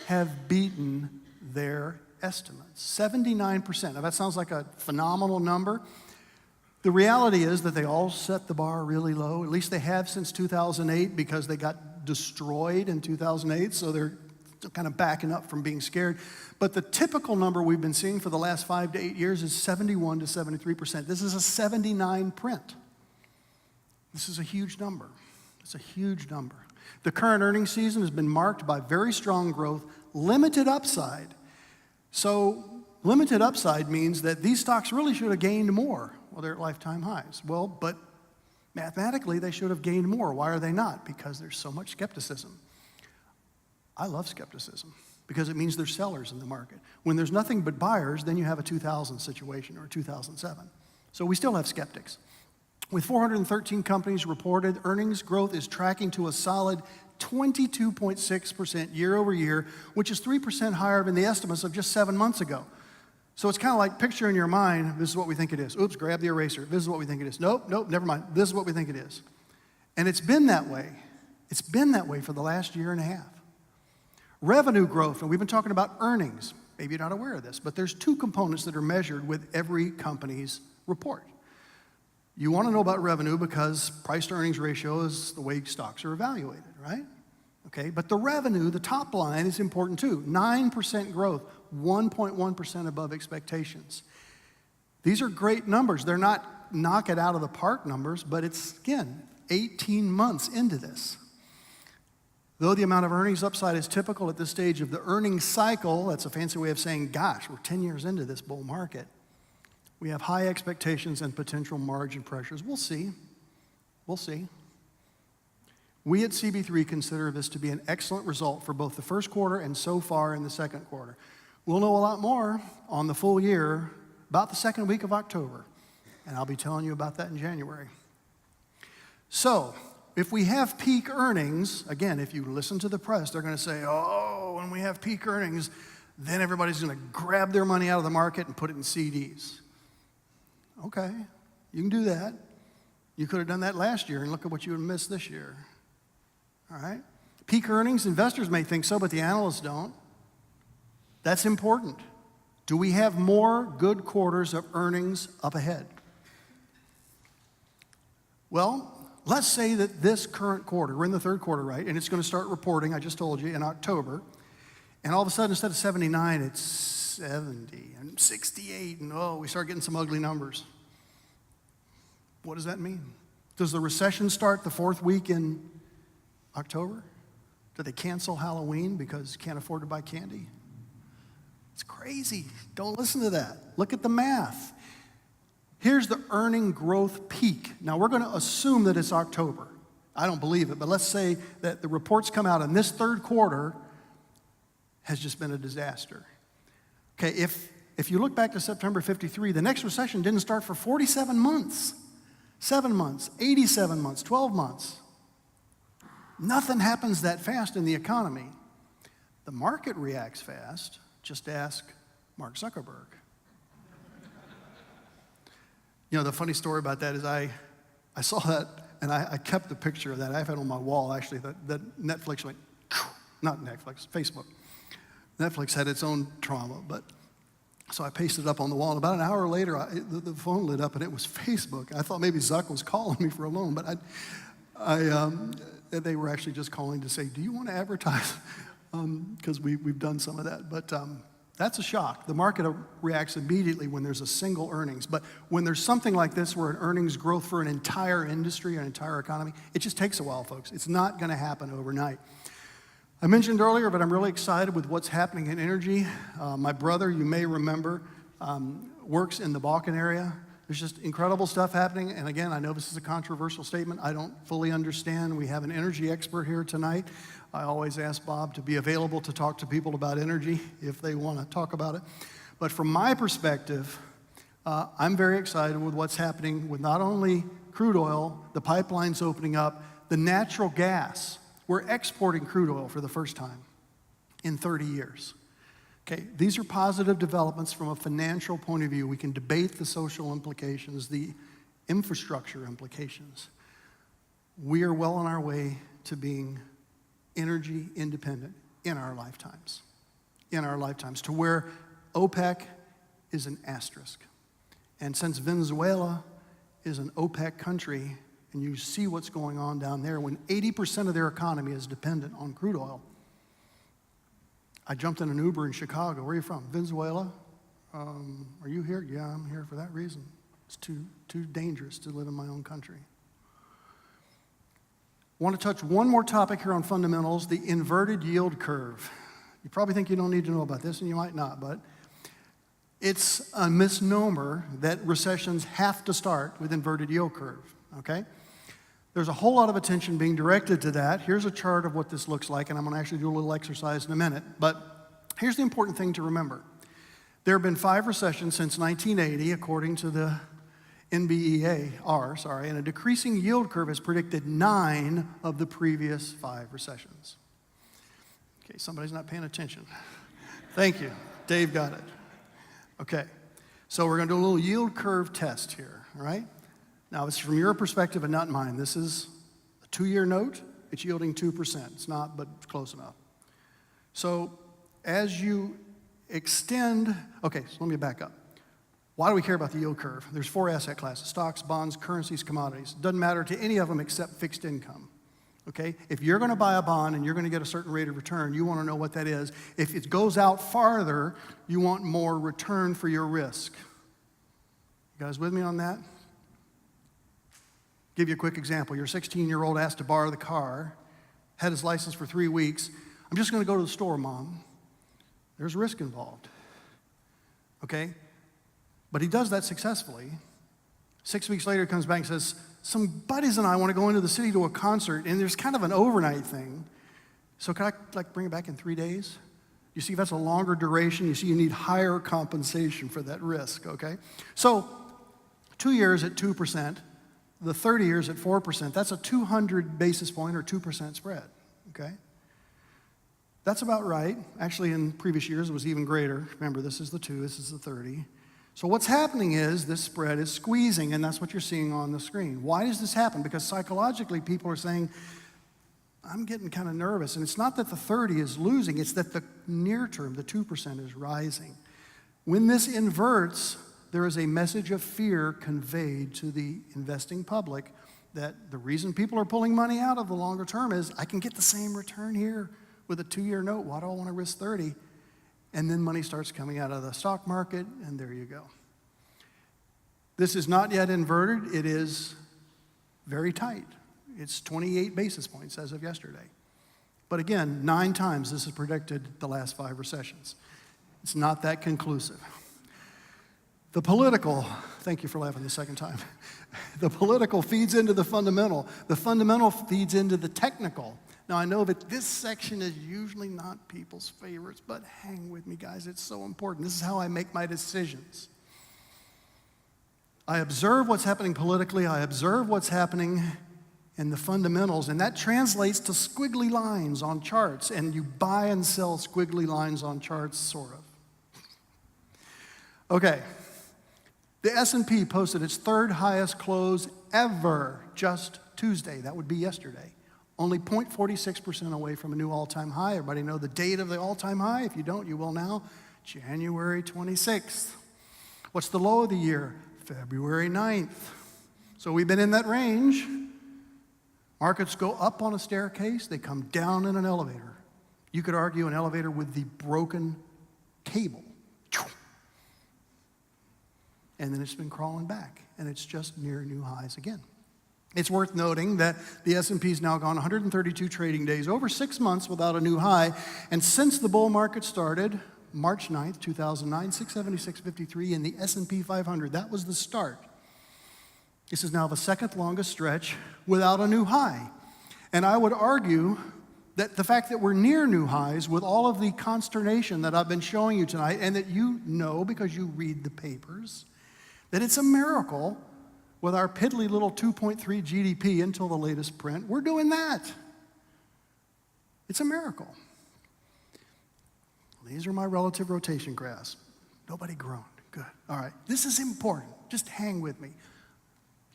Speaker 1: have beaten their estimates. 79%. Now that sounds like a phenomenal number. The reality is that they all set the bar really low. At least they have since 2008, because they got destroyed in 2008, so they're kind of backing up from being scared. But the typical number we've been seeing for the last 5 to 8 years is 71 to 73%. This is a 79 print. This is a huge number. It's a huge number. The current earnings season has been marked by very strong growth, limited upside. So limited upside means that these stocks really should have gained more. Well, they're at lifetime highs. Well, but mathematically, they should have gained more. Why are they not? Because there's so much skepticism. I love skepticism because it means there's sellers in the market. When there's nothing but buyers, then you have a 2000 situation or 2007. So we still have skeptics. With 413 companies reported, earnings growth is tracking to a solid 22.6% year over year, which is 3% higher than the estimates of just 7 months ago. So it's kind of like picture in your mind, this is what we think it is. Oops, grab the eraser. This is what we think it is. Nope, never mind. This is what we think it is. And it's been that way. It's been that way for the last year and a half. Revenue growth, and we've been talking about earnings. Maybe you're not aware of this, but there's 2 components that are measured with every company's report. You want to know about revenue because price to earnings ratio is the way stocks are evaluated, right? Okay, but the revenue, the top line, is important too. 9% growth, 1.1% above expectations. These are great numbers. They're not knock it out of the park numbers, but it's, again, 18 months into this. Though the amount of earnings upside is typical at this stage of the earnings cycle, that's a fancy way of saying, gosh, we're 10 years into this bull market. We have high expectations and potential margin pressures. We'll see. We'll see. We at CB3 consider this to be an excellent result for both the first quarter and so far in the second quarter. We'll know a lot more on the full year about the second week of October, and I'll be telling you about that in January. So, if we have peak earnings, again, if you listen to the press, they're going to say, oh, when we have peak earnings, then everybody's going to grab their money out of the market and put it in CDs. Okay, you can do that. You could have done that last year, and look at what you would have missed this year. All right? Peak earnings, investors may think so, but the analysts don't. That's important. Do we have more good quarters of earnings up ahead? Well, let's say that this current quarter, we're in the third quarter, right? And it's going to start reporting, I just told you, in October. And all of a sudden, instead of 79, it's 70 and 68. And we start getting some ugly numbers. What does that mean? Does the recession start the fourth week in October? Do they cancel Halloween because you can't afford to buy candy? It's crazy. Don't listen to that. Look at the math. Here's the earning growth peak. Now, we're going to assume that it's October. I don't believe it, but let's say that the reports come out and this third quarter has just been a disaster. Okay, if you look back to September 53, the next recession didn't start for 47 months, 7 months, 87 months, 12 months. Nothing happens that fast in the economy. The market reacts fast. Just ask Mark Zuckerberg. You know, the funny story about that is I saw that, and I kept the picture of that. I have it on my wall, actually, that Netflix went, not Netflix, Facebook. Netflix had its own trauma, but so I pasted it up on the wall. And about an hour later, the phone lit up, and it was Facebook. I thought maybe Zuck was calling me for a loan, but they were actually just calling to say, do you want to advertise? Because we've done some of that. But that's a shock. The market reacts immediately when there's a single earnings. But when there's something like this where an earnings growth for an entire industry, an entire economy, it just takes a while, folks. It's not going to happen overnight. I mentioned earlier, but I'm really excited with what's happening in energy. My brother, you may remember, works in the Balkan area. There's just incredible stuff happening. And again, I know this is a controversial statement. I don't fully understand. We have an energy expert here tonight. I always ask Bob to be available to talk to people about energy if they want to talk about it. But from my perspective, I'm very excited with what's happening with not only crude oil, the pipelines opening up, the natural gas. We're exporting crude oil for the first time in 30 years. Okay, these are positive developments from a financial point of view. We can debate the social implications, the infrastructure implications. We are well on our way to being energy independent in our lifetimes. In our lifetimes, to where OPEC is an asterisk. And since Venezuela is an OPEC country, and you see what's going on down there, when 80% of their economy is dependent on crude oil. I jumped in an Uber in Chicago. Where are you from? Venezuela? Are you here? Yeah, I'm here for that reason. It's too dangerous to live in my own country. I want to touch one more topic here on fundamentals, the inverted yield curve. You probably think you don't need to know about this, and you might not, but it's a misnomer that recessions have to start with inverted yield curve, okay? There's a whole lot of attention being directed to that. Here's a chart of what this looks like, and I'm going to actually do a little exercise in a minute. But here's the important thing to remember. There have been 5 recessions since 1980, according to the NBER, and a decreasing yield curve has predicted 9 of the previous 5 recessions. Okay, somebody's not paying attention. Thank you. Dave got it. Okay, so we're going to do a little yield curve test here, all right? Now, it's from your perspective and not mine. This is a 2-year note. It's yielding 2%. It's not, but it's close enough. So as you extend, okay, so let me back up. Why do we care about the yield curve? There's 4 asset classes: stocks, bonds, currencies, commodities. Doesn't matter to any of them except fixed income. Okay? If you're going to buy a bond and you're going to get a certain rate of return, you want to know what that is. If it goes out farther, you want more return for your risk. You guys with me on that? Give you a quick example. Your 16-year-old asked to borrow the car, had his license for 3 weeks. I'm just going to go to the store, Mom. There's risk involved. Okay? But he does that successfully. 6 weeks later, he comes back and says, some buddies and I want to go into the city to a concert, and there's kind of an overnight thing. So can I bring it back in 3 days? You see, that's a longer duration. You see, you need higher compensation for that risk, okay? So 2 years at 2%. The 30 years at 4%, that's a 200 basis point or 2% spread, okay? That's about right. Actually, in previous years, it was even greater. Remember, this is the 2, this is the 30. So what's happening is this spread is squeezing, and that's what you're seeing on the screen. Why does this happen? Because psychologically, people are saying, I'm getting kind of nervous. And it's not that the 30 is losing, it's that the near term, the 2% is rising. When this inverts, there is a message of fear conveyed to the investing public that the reason people are pulling money out of the longer term is I can get the same return here with a 2-year note. Why do I want to risk 30? And then money starts coming out of the stock market, and there you go. This is not yet inverted. It is very tight. It's 28 basis points as of yesterday. But again, 9 times this has predicted the last 5 recessions. It's not that conclusive. The political, thank you for laughing the second time. The political feeds into the fundamental. The fundamental feeds into the technical. Now, I know that this section is usually not people's favorites, but hang with me, guys. It's so important. This is how I make my decisions. I observe what's happening politically. I observe what's happening in the fundamentals, and that translates to squiggly lines on charts, and you buy and sell squiggly lines on charts, sort of. Okay. The S&P posted its 3rd highest close ever just Tuesday. That would be yesterday. Only 0.46% away from a new all-time high. Everybody know the date of the all-time high? If you don't, you will now. January 26th. What's the low of the year? February 9th. So we've been in that range. Markets go up on a staircase. They come down in an elevator. You could argue an elevator with the broken cable. And then it's been crawling back, and it's just near new highs again. It's worth noting that the S&P's now gone 132 trading days, over 6 months without a new high, and since the bull market started, March 9th, 2009, 676.53 in the S&P 500, that was the start. This is now the 2nd longest stretch without a new high. And I would argue that the fact that we're near new highs with all of the consternation that I've been showing you tonight, and that you know because you read the papers, that it's a miracle with our piddly little 2.3 GDP until the latest print. We're doing that. It's a miracle. These are my relative rotation graphs. Nobody groaned. Good. All right. This is important. Just hang with me.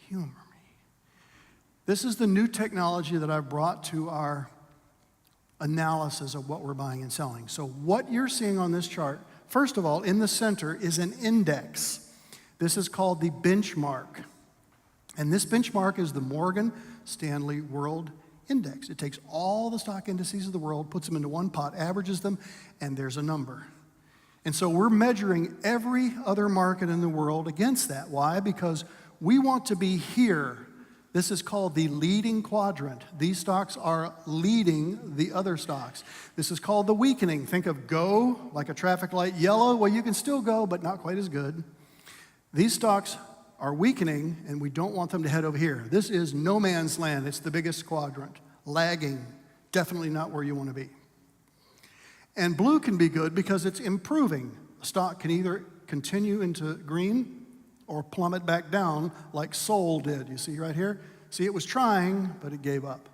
Speaker 1: Humor me. This is the new technology that I've brought to our analysis of what we're buying and selling. So what you're seeing on this chart, first of all, in the center is an index. This is called the benchmark. And this benchmark is the Morgan Stanley World Index. It takes all the stock indices of the world, puts them into one pot, averages them, and there's a number. And so we're measuring every other market in the world against that. Why? Because we want to be here. This is called the leading quadrant. These stocks are leading the other stocks. This is called the weakening. Think of go, like a traffic light, yellow. Well, you can still go, but not quite as good. These stocks are weakening, and we don't want them to head over here. This is no man's land. It's the biggest quadrant. Lagging, definitely not where you want to be. And blue can be good because it's improving. A stock can either continue into green or plummet back down like Seoul did. You see right here? See, it was trying, but it gave up.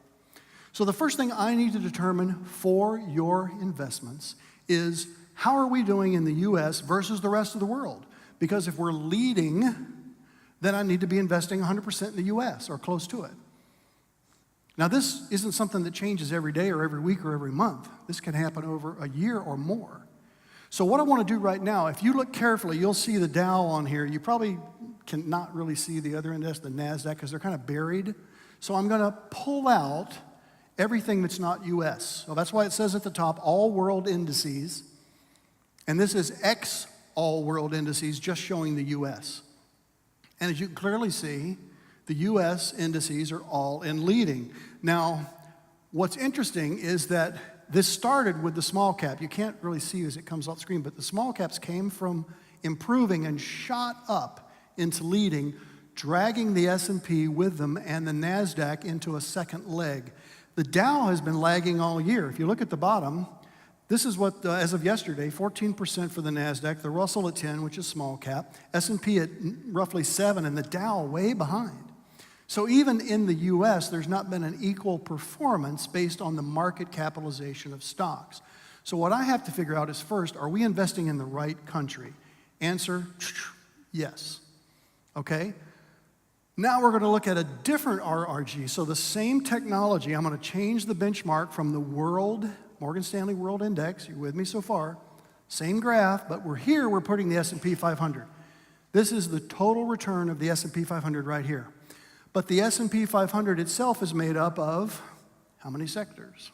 Speaker 1: So the first thing I need to determine for your investments is how are we doing in the U.S. versus the rest of the world? Because if we're leading, then I need to be investing 100% in the U.S. or close to it. Now, this isn't something that changes every day or every week or every month. This can happen over a year or more. So what I want to do right now, if you look carefully, you'll see the Dow on here. You probably cannot really see the other index, the NASDAQ, because they're kind of buried. So I'm going to pull out everything that's not U.S. So that's why it says at the top, all world indices. And this is X all world indices, just showing the U.S. And as you can clearly see, the U.S. indices are all in leading. Now, what's interesting is that this started with the small cap. You can't really see as it comes off the screen, but the small caps came from improving and shot up into leading, dragging the S&P with them and the NASDAQ into a second leg. The Dow has been lagging all year. If you look at the bottom, this is what, as of yesterday, 14% for the NASDAQ, the Russell at 10, which is small cap, S&P at roughly 7, and the Dow way behind. So even in the U.S., there's not been an equal performance based on the market capitalization of stocks. So what I have to figure out is first, are we investing in the right country? Answer, yes. Okay? Now we're going to look at a different RRG. So the same technology, I'm going to change the benchmark from the Morgan Stanley World Index. You with me so far? Same graph, but we're putting the S&P 500. This is the total return of the S&P 500 right here. But the S&P 500 itself is made up of how many sectors?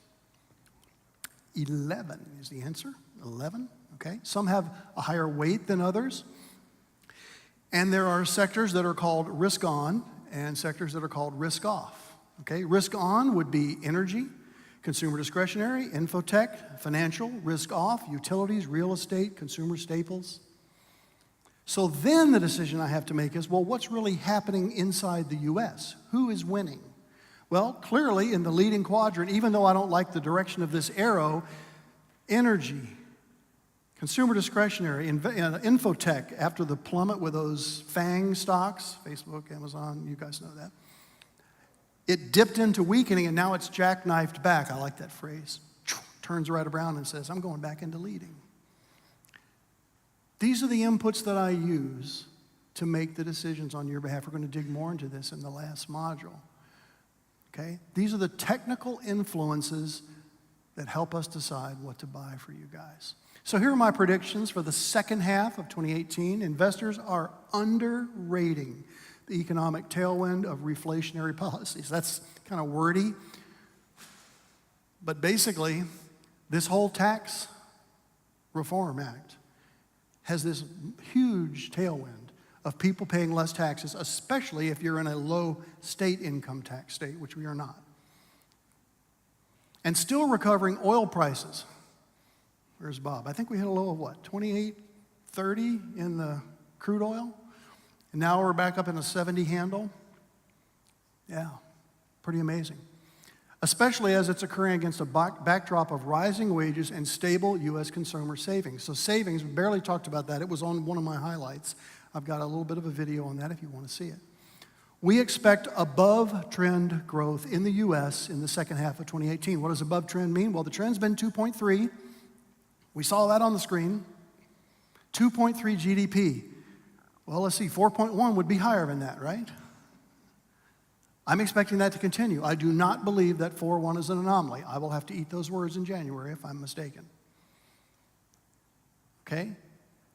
Speaker 1: 11 is the answer. 11, okay? Some have a higher weight than others. And there are sectors that are called risk on and sectors that are called risk off, okay? Risk on would be energy, consumer discretionary, infotech, financial, risk off, utilities, real estate, consumer staples. So then the decision I have to make is, well, what's really happening inside the U.S.? Who is winning? Well, clearly in the leading quadrant, even though I don't like the direction of this arrow, energy, consumer discretionary, infotech, after the plummet with those FANG stocks, Facebook, Amazon, you guys know that. It dipped into weakening and now it's jackknifed back. I like that phrase. Turns right around and says, I'm going back into leading. These are the inputs that I use to make the decisions on your behalf. We're going to dig more into this in the last module. Okay? These are the technical influences that help us decide what to buy for you guys. So here are my predictions for the second half of 2018. Investors are underrating the economic tailwind of reflationary policies. That's kind of wordy. But basically, this whole tax reform act has this huge tailwind of people paying less taxes, especially if you're in a low state income tax state, which we are not. And still recovering oil prices. Where's Bob? I think we hit a low of what, 28.30 in the crude oil? And now we're back up in a 70 handle. Yeah, pretty amazing. Especially as it's occurring against a backdrop of rising wages and stable U.S. consumer savings. So savings, we barely talked about that. It was on one of my highlights. I've got a little bit of a video on that if you want to see it. We expect above trend growth in the U.S. in the second half of 2018. What does above trend mean? Well, the trend's been 2.3. We saw that on the screen. 2.3 GDP. Well, let's see, 4.1 would be higher than that, right? I'm expecting that to continue. I do not believe that 4.1 is an anomaly. I will have to eat those words in January if I'm mistaken. Okay?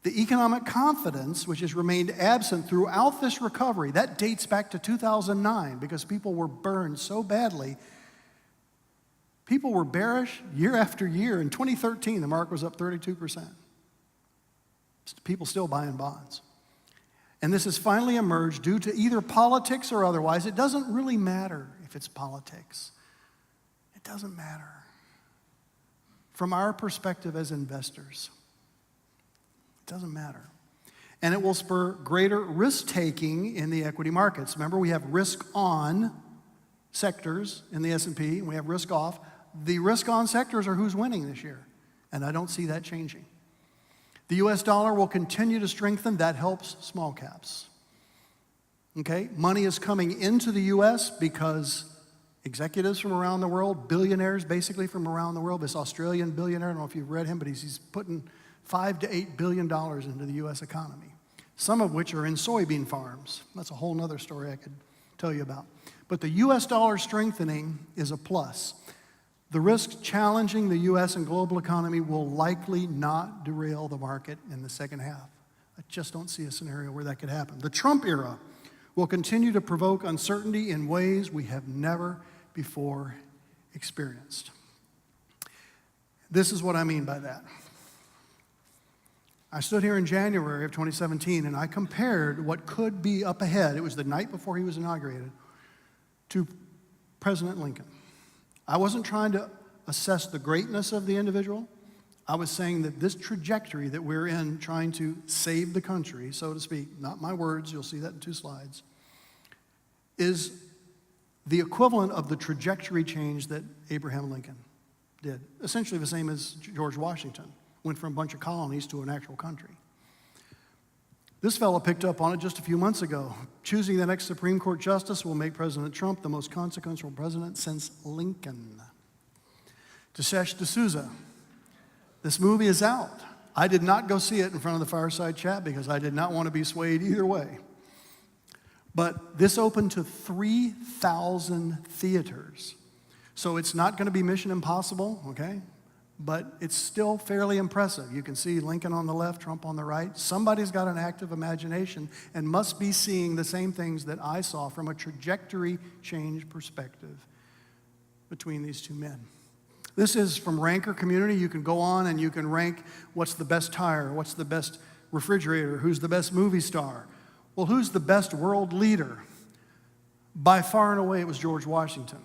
Speaker 1: The economic confidence, which has remained absent throughout this recovery, that dates back to 2009 because people were burned so badly. People were bearish year after year. In 2013, the market was up 32%. People still buying bonds. And this has finally emerged due to either politics or otherwise. It doesn't really matter if it's politics. It doesn't matter. From our perspective as investors, it doesn't matter. And it will spur greater risk-taking in the equity markets. Remember, we have risk-on sectors in the S&P, and we have risk-off. The risk-on sectors are who's winning this year, and I don't see that changing. The U.S. dollar will continue to strengthen. That helps small caps. Okay? Money is coming into the U.S. because executives from around the world, billionaires basically from around the world, this Australian billionaire, I don't know if you've read him, but he's putting $5 to $8 billion into the U.S. economy, some of which are in soybean farms. That's a whole other story I could tell you about. But the U.S. dollar strengthening is a plus. The risks challenging the U.S. and global economy will likely not derail the market in the second half. I just don't see a scenario where that could happen. The Trump era will continue to provoke uncertainty in ways we have never before experienced. This is what I mean by that. I stood here in January of 2017 and I compared what could be up ahead. It was the night before he was inaugurated, to President Lincoln. I wasn't trying to assess the greatness of the individual. I was saying that this trajectory that we're in, trying to save the country, so to speak, not my words, you'll see that in 2 slides, is the equivalent of the trajectory change that Abraham Lincoln did. Essentially the same as George Washington, went from a bunch of colonies to an actual country. This fellow picked up on it just a few months ago. Choosing the next Supreme Court justice will make President Trump the most consequential president since Lincoln. Dinesh D'Souza. This movie is out. I did not go see it in front of the Fireside Chat because I did not want to be swayed either way. But this opened to 3,000 theaters. So it's not going to be Mission Impossible, okay? but it's still fairly impressive. You can see Lincoln on the left, Trump on the right. Somebody's got an active imagination and must be seeing the same things that I saw from a trajectory change perspective between these two men. This is from Ranker Community. You can go on and you can rank what's the best tire, what's the best refrigerator, who's the best movie star. Well, who's the best world leader? By far and away, it was George Washington.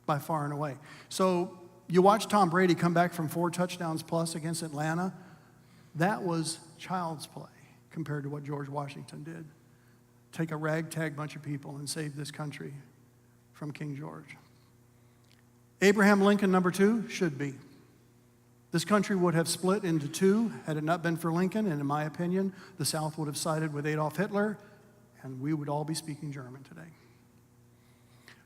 Speaker 1: By far and away. So you watch Tom Brady come back from 4 touchdowns plus against Atlanta. That was child's play compared to what George Washington did. Take a ragtag bunch of people and save this country from King George. Abraham Lincoln, number 2, should be. This country would have split into 2 had it not been for Lincoln, and in my opinion, the South would have sided with Adolf Hitler, and we would all be speaking German today.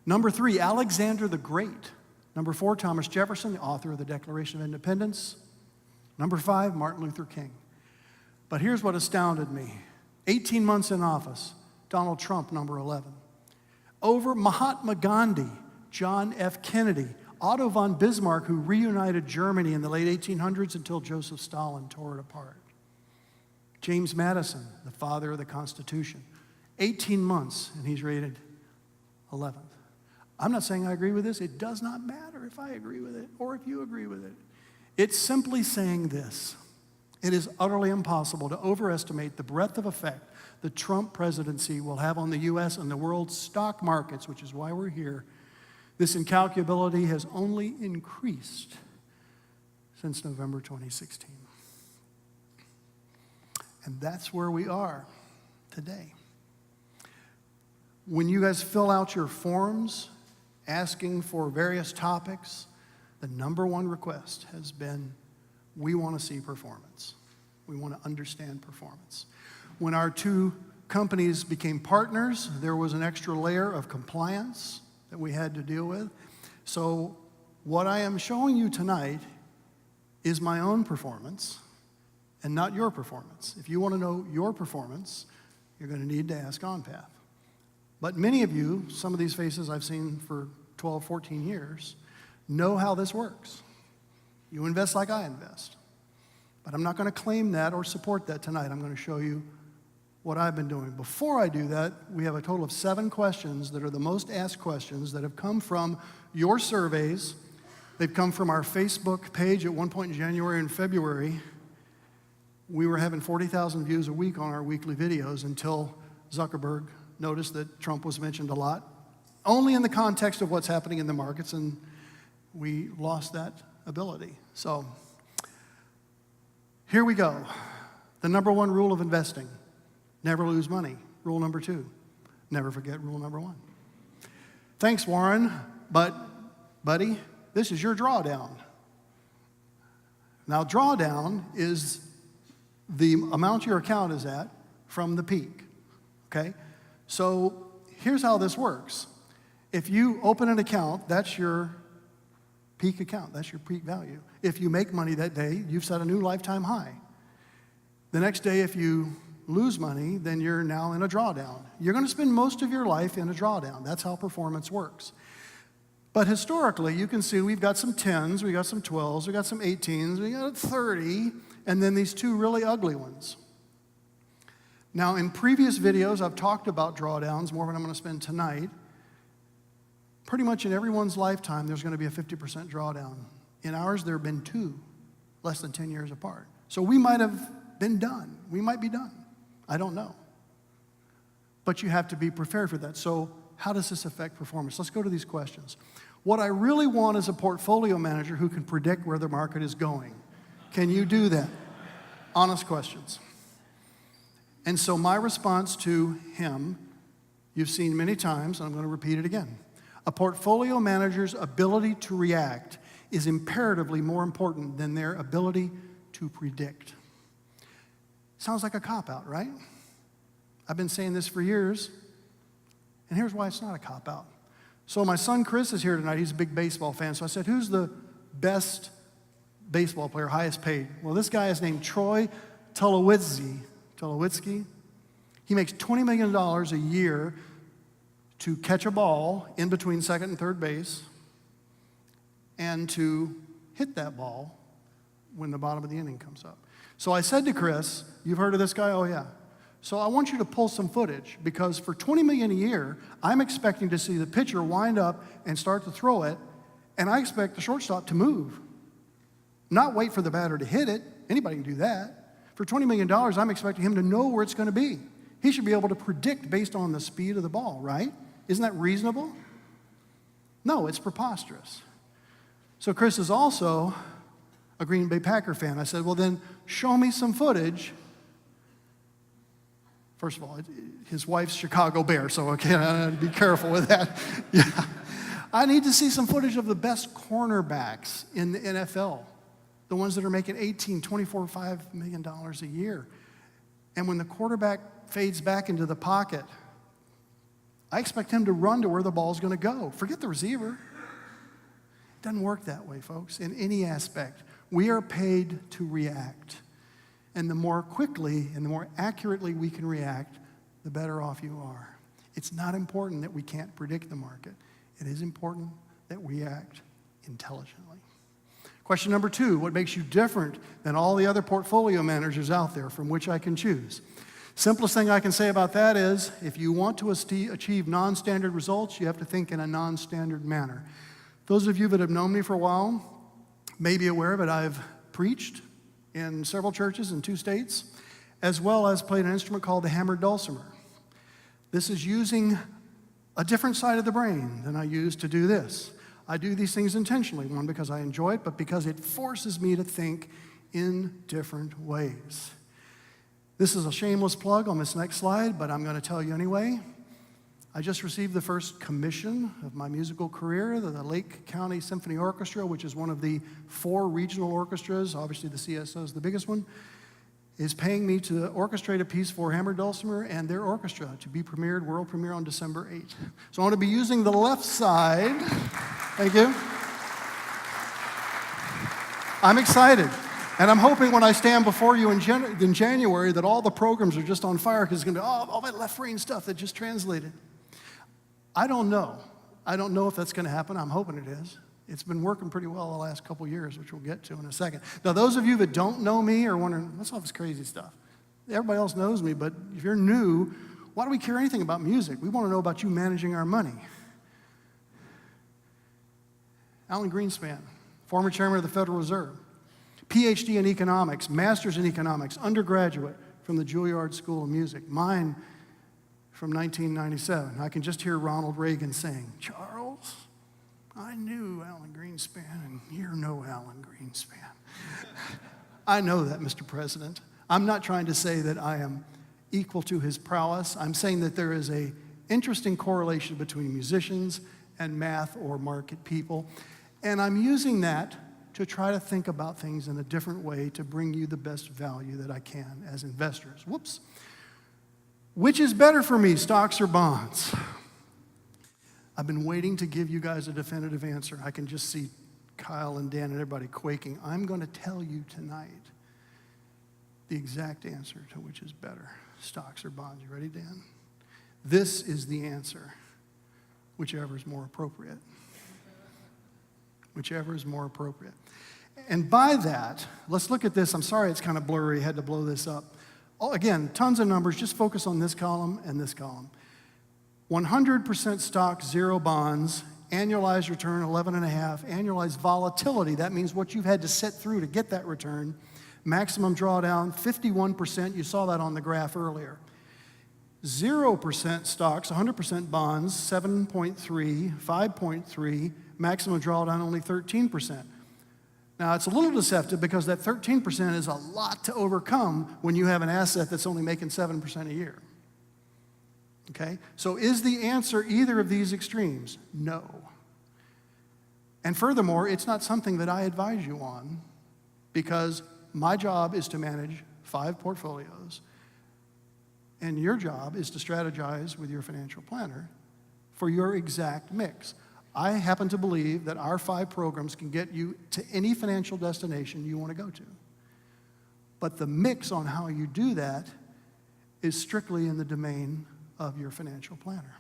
Speaker 1: Number 3, Alexander the Great. Number 4, Thomas Jefferson, the author of the Declaration of Independence. Number 5, Martin Luther King. But here's what astounded me. 18 months in office, Donald Trump, number 11. Over Mahatma Gandhi, John F. Kennedy, Otto von Bismarck, who reunited Germany in the late 1800s until Joseph Stalin tore it apart. James Madison, the father of the Constitution. 18 months, and he's rated 11th. I'm not saying I agree with this. It does not matter if I agree with it or if you agree with it. It's simply saying this. It is utterly impossible to overestimate the breadth of effect the Trump presidency will have on the U.S. and the world's stock markets, which is why we're here. This incalculability has only increased since November 2016. And that's where we are today. When you guys fill out your forms asking for various topics, the number one request has been, we want to see performance. We want to understand performance. When our 2 companies became partners, there was an extra layer of compliance that we had to deal with. So what I am showing you tonight is my own performance and not your performance. If you want to know your performance, you're going to need to ask OnPath. But many of you, some of these faces I've seen for 12, 14 years, know how this works. You invest like I invest. But I'm not going to claim that or support that tonight. I'm going to show you what I've been doing. Before I do that, we have a total of 7 questions that are the most asked questions that have come from your surveys. They've come from our Facebook page. At one point in January and February, we were having 40,000 views a week on our weekly videos until Zuckerberg noticed that Trump was mentioned a lot, only in the context of what's happening in the markets, and we lost that ability. So here we go. The number 1 rule of investing, never lose money. Rule number 2, never forget rule number 1. Thanks, Warren, but buddy, this is your drawdown. Now, drawdown is the amount your account is at from the peak, okay? So here's how this works. If you open an account, that's your peak account. That's your peak value. If you make money that day, you've set a new lifetime high. The next day, if you lose money, then you're now in a drawdown. You're going to spend most of your life in a drawdown. That's how performance works. But historically, you can see we've got some 10s, we got some 12s, we got some 18s, we got 30, and then these 2 really ugly ones. Now, in previous videos, I've talked about drawdowns, more than I'm going to spend tonight. Pretty much in everyone's lifetime, there's going to be a 50% drawdown. In ours, there have been 2, less than 10 years apart. So we might have been done. We might be done. I don't know. But you have to be prepared for that. So how does this affect performance? Let's go to these questions. What I really want is a portfolio manager who can predict where the market is going. Can you do that? Honest questions. And so my response to him, you've seen many times, and I'm going to repeat it again. A portfolio manager's ability to react is imperatively more important than their ability to predict. Sounds like a cop-out, right? I've been saying this for years, and here's why it's not a cop-out. So my son Chris is here tonight. He's a big baseball fan. So I said, who's the best baseball player, highest paid? Well, this guy is named Troy Tulowitzki. He makes $20 million a year to catch a ball in between second and third base and to hit that ball when the bottom of the inning comes up. So I said to Chris, you've heard of this guy? Oh, yeah. So I want you to pull some footage, because for $20 million a year, I'm expecting to see the pitcher wind up and start to throw it, and I expect the shortstop to move, not wait for the batter to hit it. Anybody can do that. For $20 million, I'm expecting him to know where it's going to be. He should be able to predict based on the speed of the ball, right? Isn't that reasonable? No, it's preposterous. So Chris is also a Green Bay Packer fan. I said, well, then show me some footage. First of all, his wife's Chicago Bear, so okay, I have to be careful with that. Yeah. I need to see some footage of the best cornerbacks in the NFL, the ones that are making $18, $24, $5 million a year. And when the quarterback fades back into the pocket, I expect him to run to where the ball's going to go. Forget the receiver. It doesn't work that way, folks, in any aspect. We are paid to react. And the more quickly and the more accurately we can react, the better off you are. It's not important that we can't predict the market. It is important that we act intelligently. Question number 2, what makes you different than all the other portfolio managers out there from which I can choose? Simplest thing I can say about that is, if you want to achieve non-standard results, you have to think in a non-standard manner. Those of you that have known me for a while may be aware that I've preached in several churches in 2 states, as well as played an instrument called the hammered dulcimer. This is using a different side of the brain than I use to do this. I do these things intentionally, one, because I enjoy it, but because it forces me to think in different ways. This is a shameless plug on this next slide, but I'm going to tell you anyway. I just received the first commission of my musical career. The Lake County Symphony Orchestra, which is one of the 4 regional orchestras, obviously the CSO is the biggest one, is paying me to orchestrate a piece for Hammered Dulcimer and their orchestra to be premiered, world premiere on December 8th. So I want to be using the left side. Thank you. I'm excited. And I'm hoping when I stand before you in January that all the programs are just on fire, because it's going to be all that left brain stuff that just translated. I don't know. I don't know if that's going to happen. I'm hoping it is. It's been working pretty well the last couple years, which we'll get to in a second. Now, those of you that don't know me are wondering, what's all this crazy stuff? Everybody else knows me, but if you're new, why do we care anything about music? We want to know about you managing our money. Alan Greenspan, former chairman of the Federal Reserve, PhD in economics, master's in economics, undergraduate from the Juilliard School of Music. Mine from 1997. I can just hear Ronald Reagan saying, Charles, I knew Alan Greenspan, and you're no Alan Greenspan. I know that, Mr. President. I'm not trying to say that I am equal to his prowess. I'm saying that there is an interesting correlation between musicians and math or market people. And I'm using that to try to think about things in a different way to bring you the best value that I can as investors. Whoops. Which is better for me, stocks or bonds? I've been waiting to give you guys a definitive answer. I can just see Kyle and Dan and everybody quaking. I'm going to tell you tonight the exact answer to which is better, stocks or bonds. You ready, Dan? This is the answer, whichever is more appropriate. Whichever is more appropriate. And by that, let's look at this. I'm sorry it's kind of blurry. I had to blow this up. Oh, again, tons of numbers. Just focus on this column and this column. 100% stock, 0 bonds, annualized return 11.5, annualized volatility, that means what you've had to sit through to get that return, maximum drawdown 51%, you saw that on the graph earlier. 0% stocks, 100% bonds, 7.3, 5.3, maximum drawdown only 13%. Now, it's a little deceptive because that 13% is a lot to overcome when you have an asset that's only making 7% a year. Okay? So is the answer either of these extremes? No. And furthermore, it's not something that I advise you on, because my job is to manage 5 portfolios, and your job is to strategize with your financial planner for your exact mix. I happen to believe that our 5 programs can get you to any financial destination you want to go to. But the mix on how you do that is strictly in the domain of your financial planner.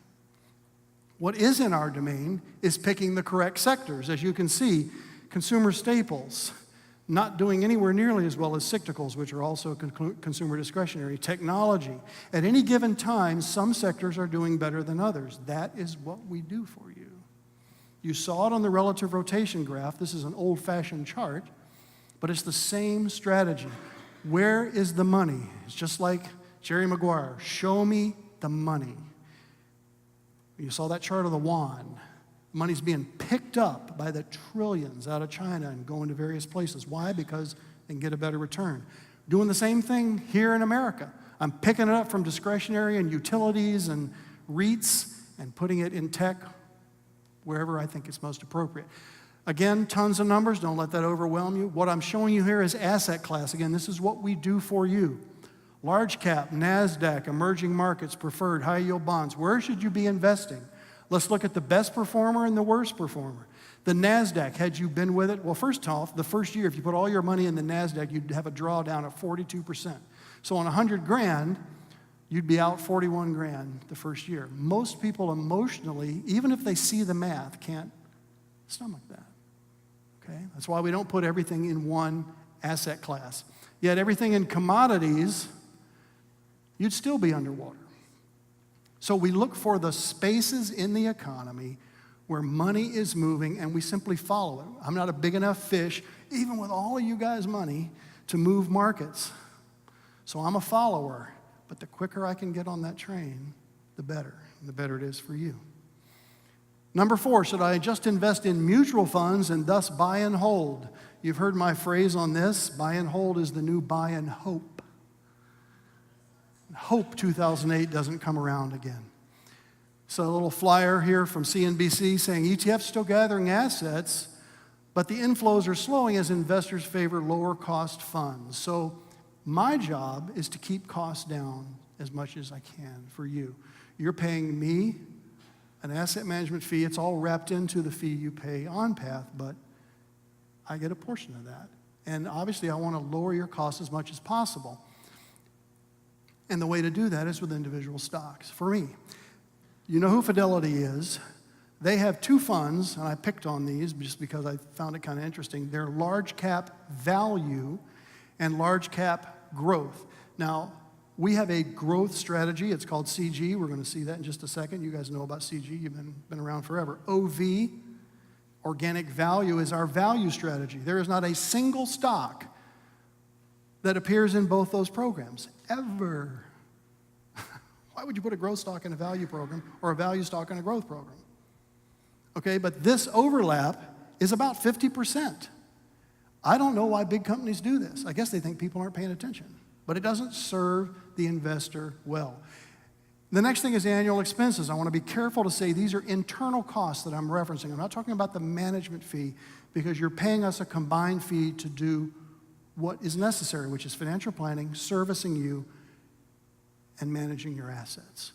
Speaker 1: What is in our domain is picking the correct sectors. As you can see, Consumer staples, not doing anywhere nearly as well as cyclicals, which are also consumer discretionary. Technology, at any given time, some sectors are doing better than others. That is what we do for you. You saw it on the relative rotation graph. This is an old-fashioned chart, but it's the same strategy. Where is the money? It's just like Jerry Maguire, show me the money. You saw that chart of the yuan. Money's being picked up by the trillions out of China and going to various places. Why? Because they can get a better return. Doing the same thing here in America. I'm picking it up from discretionary and utilities and REITs and putting it in tech wherever I think it's most appropriate. Again, tons of numbers. Don't let that overwhelm you. What I'm showing you here is asset class. Again, this is what we do for you. Large cap, NASDAQ, emerging markets, preferred, high yield bonds. Where should you be investing? Let's look at the best performer and the worst performer. The NASDAQ, had you been with it, well, first off, the first year, if you put all your money in the NASDAQ, you'd have a drawdown of 42%. So on 100 grand, you'd be out 41 grand the first year. Most people emotionally, even if they see the math, can't stomach that. Okay? That's why we don't put everything in one asset class. Yet everything in commodities, you'd still be underwater. So we look for the spaces in the economy where money is moving and we simply follow it. I'm not a big enough fish, even with all of you guys' money, to move markets. So I'm a follower, but the quicker I can get on that train, the better. And the better it is for you. Number 4, should I just invest in mutual funds and thus buy and hold? You've heard my phrase on this. Buy and hold is the new buy and hope. Hope 2008 doesn't come around again. So a little flyer here from CNBC saying ETFs still gathering assets, but the inflows are slowing as investors favor lower cost funds. So my job is to keep costs down as much as I can for you. You're paying me an asset management fee. It's all wrapped into the fee you pay OnPath, but I get a portion of that. And obviously I want to lower your costs as much as possible. And the way to do that is with individual stocks. For me, you know who Fidelity is. They have 2 funds, and I picked on these just because I found it kind of interesting. They're large cap value and large cap growth. Now, we have a growth strategy. It's called CG. We're going to see that in just a second. You guys know about CG. You've been around forever. OV, organic value, is our value strategy. There is not a single stock that appears in both those programs, ever. Why would you put a growth stock in a value program or a value stock in a growth program? Okay, but this overlap is about 50%. I don't know why big companies do this. I guess they think people aren't paying attention, but it doesn't serve the investor well. The next thing is annual expenses. I want to be careful to say these are internal costs that I'm referencing. I'm not talking about the management fee because you're paying us a combined fee to do what is necessary, which is financial planning, servicing you, and managing your assets.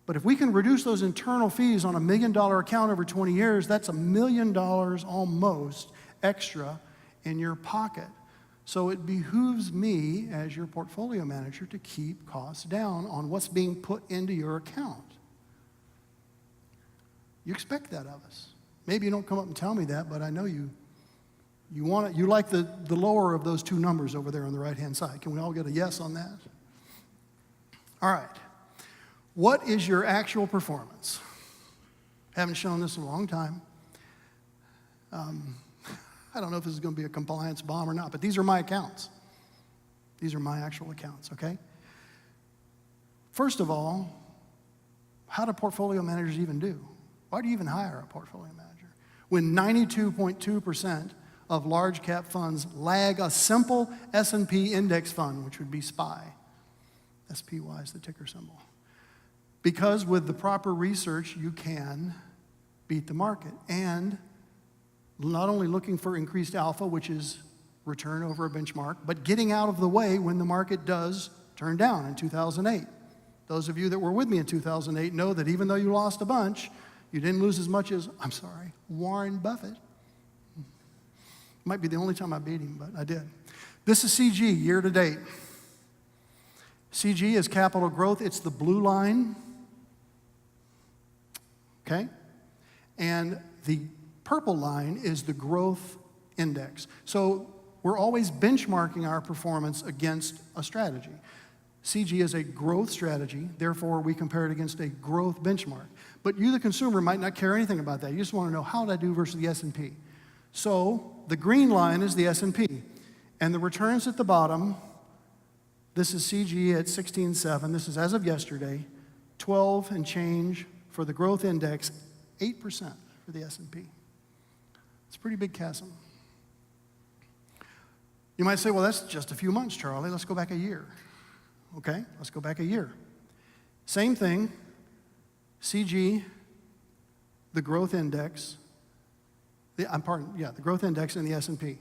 Speaker 1: But if we can reduce those internal fees on $1 million account over 20 years, that's $1 million almost extra in your pocket. So it behooves me as your portfolio manager to keep costs down on what's being put into your account. You expect that of us. Maybe you don't come up and tell me that, but I know you want it. You like the lower of those 2 numbers over there on the right-hand side. Can we all get a yes on that? All right. What is your actual performance? Haven't shown this in a long time. I don't know if this is going to be a compliance bomb or not, but these are my accounts. These are my actual accounts, okay? First of all, how do portfolio managers even do? Why do you even hire a portfolio manager? When 92.2% of large cap funds lag a simple S&P index fund, which would be SPY. SPY is the ticker symbol. Because with the proper research, you can beat the market. And not only looking for increased alpha, which is return over a benchmark, but getting out of the way when the market does turn down in 2008. Those of you that were with me in 2008 know that even though you lost a bunch, you didn't lose as much as, Warren Buffett. Might be the only time I beat him, but I did. This is CG year to date. CG is capital growth. It's the blue line. Okay? And the purple line is the growth index. So we're always benchmarking our performance against a strategy. CG is a growth strategy, therefore we compare it against a growth benchmark. But you, the consumer, might not care anything about that. You just want to know how did I do versus the S&P. So the green line is the S&P, and the returns at the bottom, this is CG at 16.7, this is as of yesterday, 12 and change for the growth index, 8% for the S&P. It's a pretty big chasm. You might say, well, that's just a few months, Charlie. Let's go back a year. Okay, let's go back a year. Same thing, CG, the growth index, the growth index in the S&P.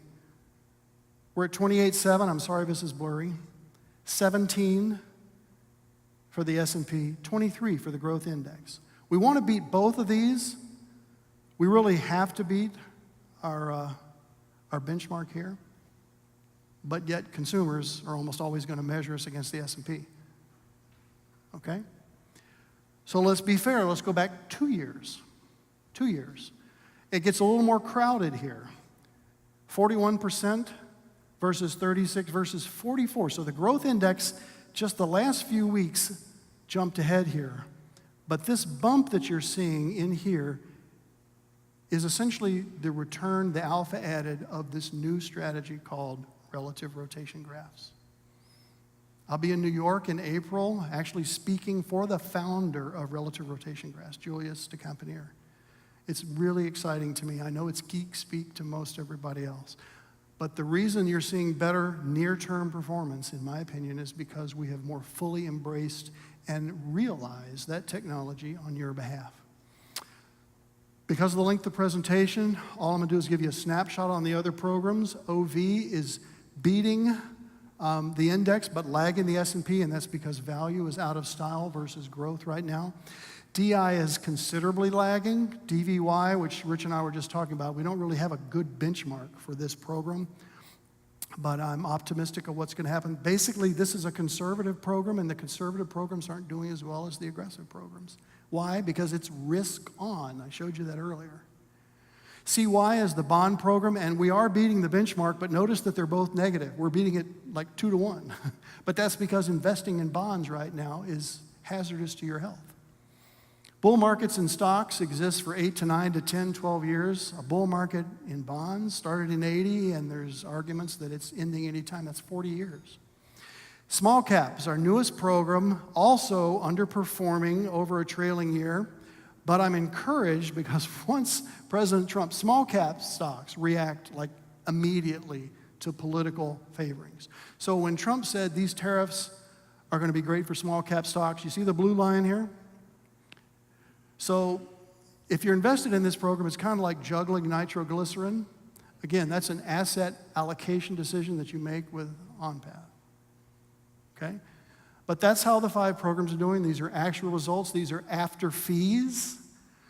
Speaker 1: We're at 28.7, I'm sorry this is blurry, 17 for the S&P, 23 for the growth index. We want to beat both of these. We really have to beat our benchmark here. But yet consumers are almost always going to measure us against the S&P. Okay? So let's be fair. Let's go back 2 years. 2 years. It gets a little more crowded here. 41% versus 36 versus 44. So the growth index, just the last few weeks, jumped ahead here. But this bump that you're seeing in here is essentially the return, the alpha added of this new strategy called relative rotation graphs. I'll be in New York in April, actually speaking for the founder of relative rotation graphs, Julius de Campanier. It's really exciting to me. I know it's geek speak to most everybody else. But the reason you're seeing better near-term performance, in my opinion, is because we have more fully embraced and realized that technology on your behalf. Because of the length of the presentation, all I'm going to do is give you a snapshot on the other programs. OV is beating the index, but lagging the S&P, and that's because value is out of style versus growth right now. DI is considerably lagging. DVY, which Rich and I were just talking about, we don't really have a good benchmark for this program, but I'm optimistic of what's going to happen. Basically, this is a conservative program, and the conservative programs aren't doing as well as the aggressive programs. Why? Because it's risk on. I showed you that earlier. CY is the bond program, and we are beating the benchmark, but notice that they're both negative. We're beating it like 2 to 1. But that's because investing in bonds right now is hazardous to your health. Bull markets in stocks exist for 8 to 9 to 10, 12 years. A bull market in bonds started in 80, and there's arguments that it's ending anytime. That's 40 years. Small caps, our newest program, also underperforming over a trailing year. But I'm encouraged because once President Trump's small cap stocks react like immediately to political favorings. So when Trump said these tariffs are going to be great for small cap stocks, you see the blue line here? So if you're invested in this program, it's kind of like juggling nitroglycerin. Again, that's an asset allocation decision that you make with OnPath. Okay? But that's how the 5 programs are doing. These are actual results. These are after fees.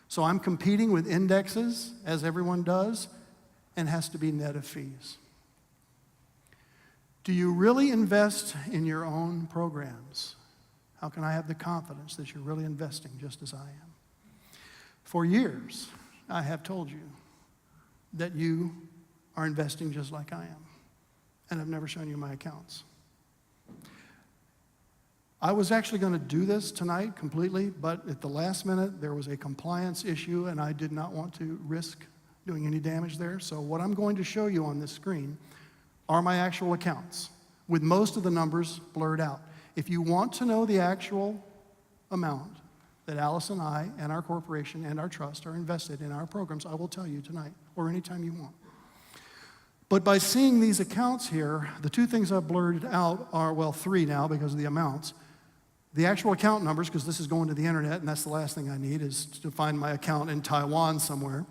Speaker 1: So I'm competing with indexes, as everyone does, and has to be net of fees. Do you really invest in your own programs? How can I have the confidence that you're really investing just as I am? For years, I have told you that you are investing just like I am, and I've never shown you my accounts. I was actually going to do this tonight completely, but at the last minute, there was a compliance issue, and I did not want to risk doing any damage there. So what I'm going to show you on this screen are my actual accounts, with most of the numbers blurred out. If you want to know the actual amount that Alice and I and our corporation and our trust are invested in our programs, I will tell you tonight or anytime you want. But by seeing these accounts here, the 2 things I've blurred out are, well, 3 now because of the amounts. The actual account numbers, because this is going to the internet, and that's the last thing I need, is to find my account in Taiwan somewhere.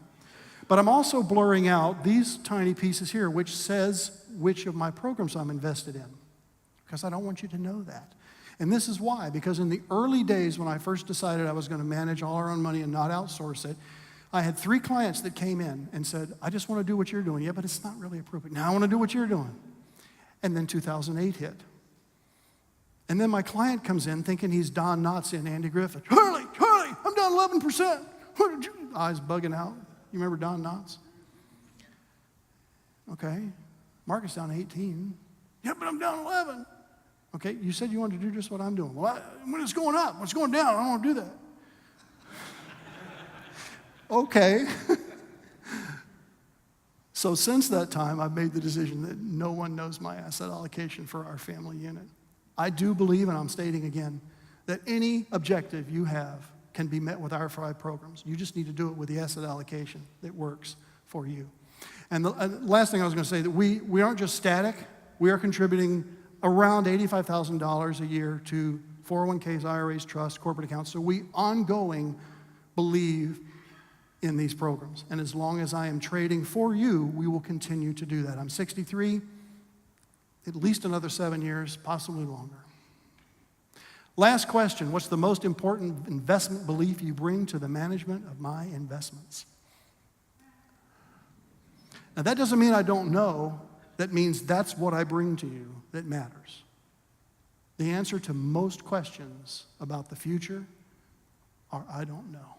Speaker 1: But I'm also blurring out these tiny pieces here, which says which of my programs I'm invested in, because I don't want you to know that. And this is why, because in the early days when I first decided I was going to manage all our own money and not outsource it, I had 3 clients that came in and said, I just want to do what you're doing. Yeah, but it's not really appropriate. Now I want to do what you're doing. And then 2008 hit. And then my client comes in thinking he's Don Knotts and Andy Griffith. Charlie, I'm down 11%. What did you? Eyes bugging out. You remember Don Knotts? Okay. Market's down 18. Yeah, but I'm down 11. Okay, you said you wanted to do just what I'm doing. Well, when it's going up, when it's going down, I don't want to do that. Okay. So since that time, I've made the decision that no one knows my asset allocation for our family unit. I do believe, and I'm stating again, that any objective you have can be met with our 5 programs. You just need to do it with the asset allocation that works for you. And the last thing I was going to say, that we aren't just static. We are contributing around $85,000 a year to 401ks, IRAs, trusts, corporate accounts. So we ongoing believe in these programs. And as long as I am trading for you, we will continue to do that. I'm 63, at least another 7 years, possibly longer. Last question, what's the most important investment belief you bring to the management of my investments? Now that doesn't mean I don't know. That means that's what I bring to you that matters. The answer to most questions about the future are I don't know.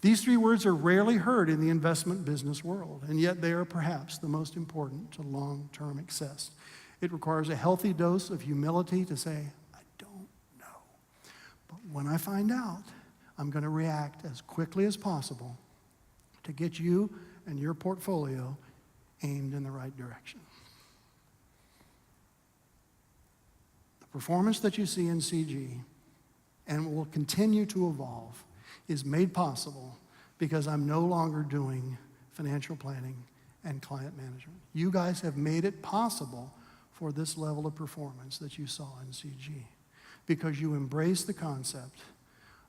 Speaker 1: These 3 words are rarely heard in the investment business world, and yet they are perhaps the most important to long-term success. It requires a healthy dose of humility to say, I don't know. But when I find out, I'm going to react as quickly as possible to get you and your portfolio aimed in the right direction. The performance that you see in CG and will continue to evolve is made possible because I'm no longer doing financial planning and client management. You guys have made it possible for this level of performance that you saw in CG because you embrace the concept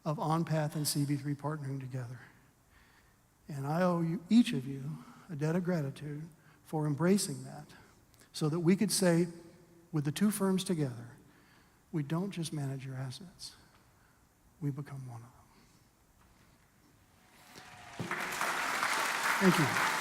Speaker 1: of OnPath and CB3 partnering together. And I owe you, each of you, a debt of gratitude for embracing that so that we could say, with the 2 firms together, we don't just manage your assets, we become one of them. Thank you.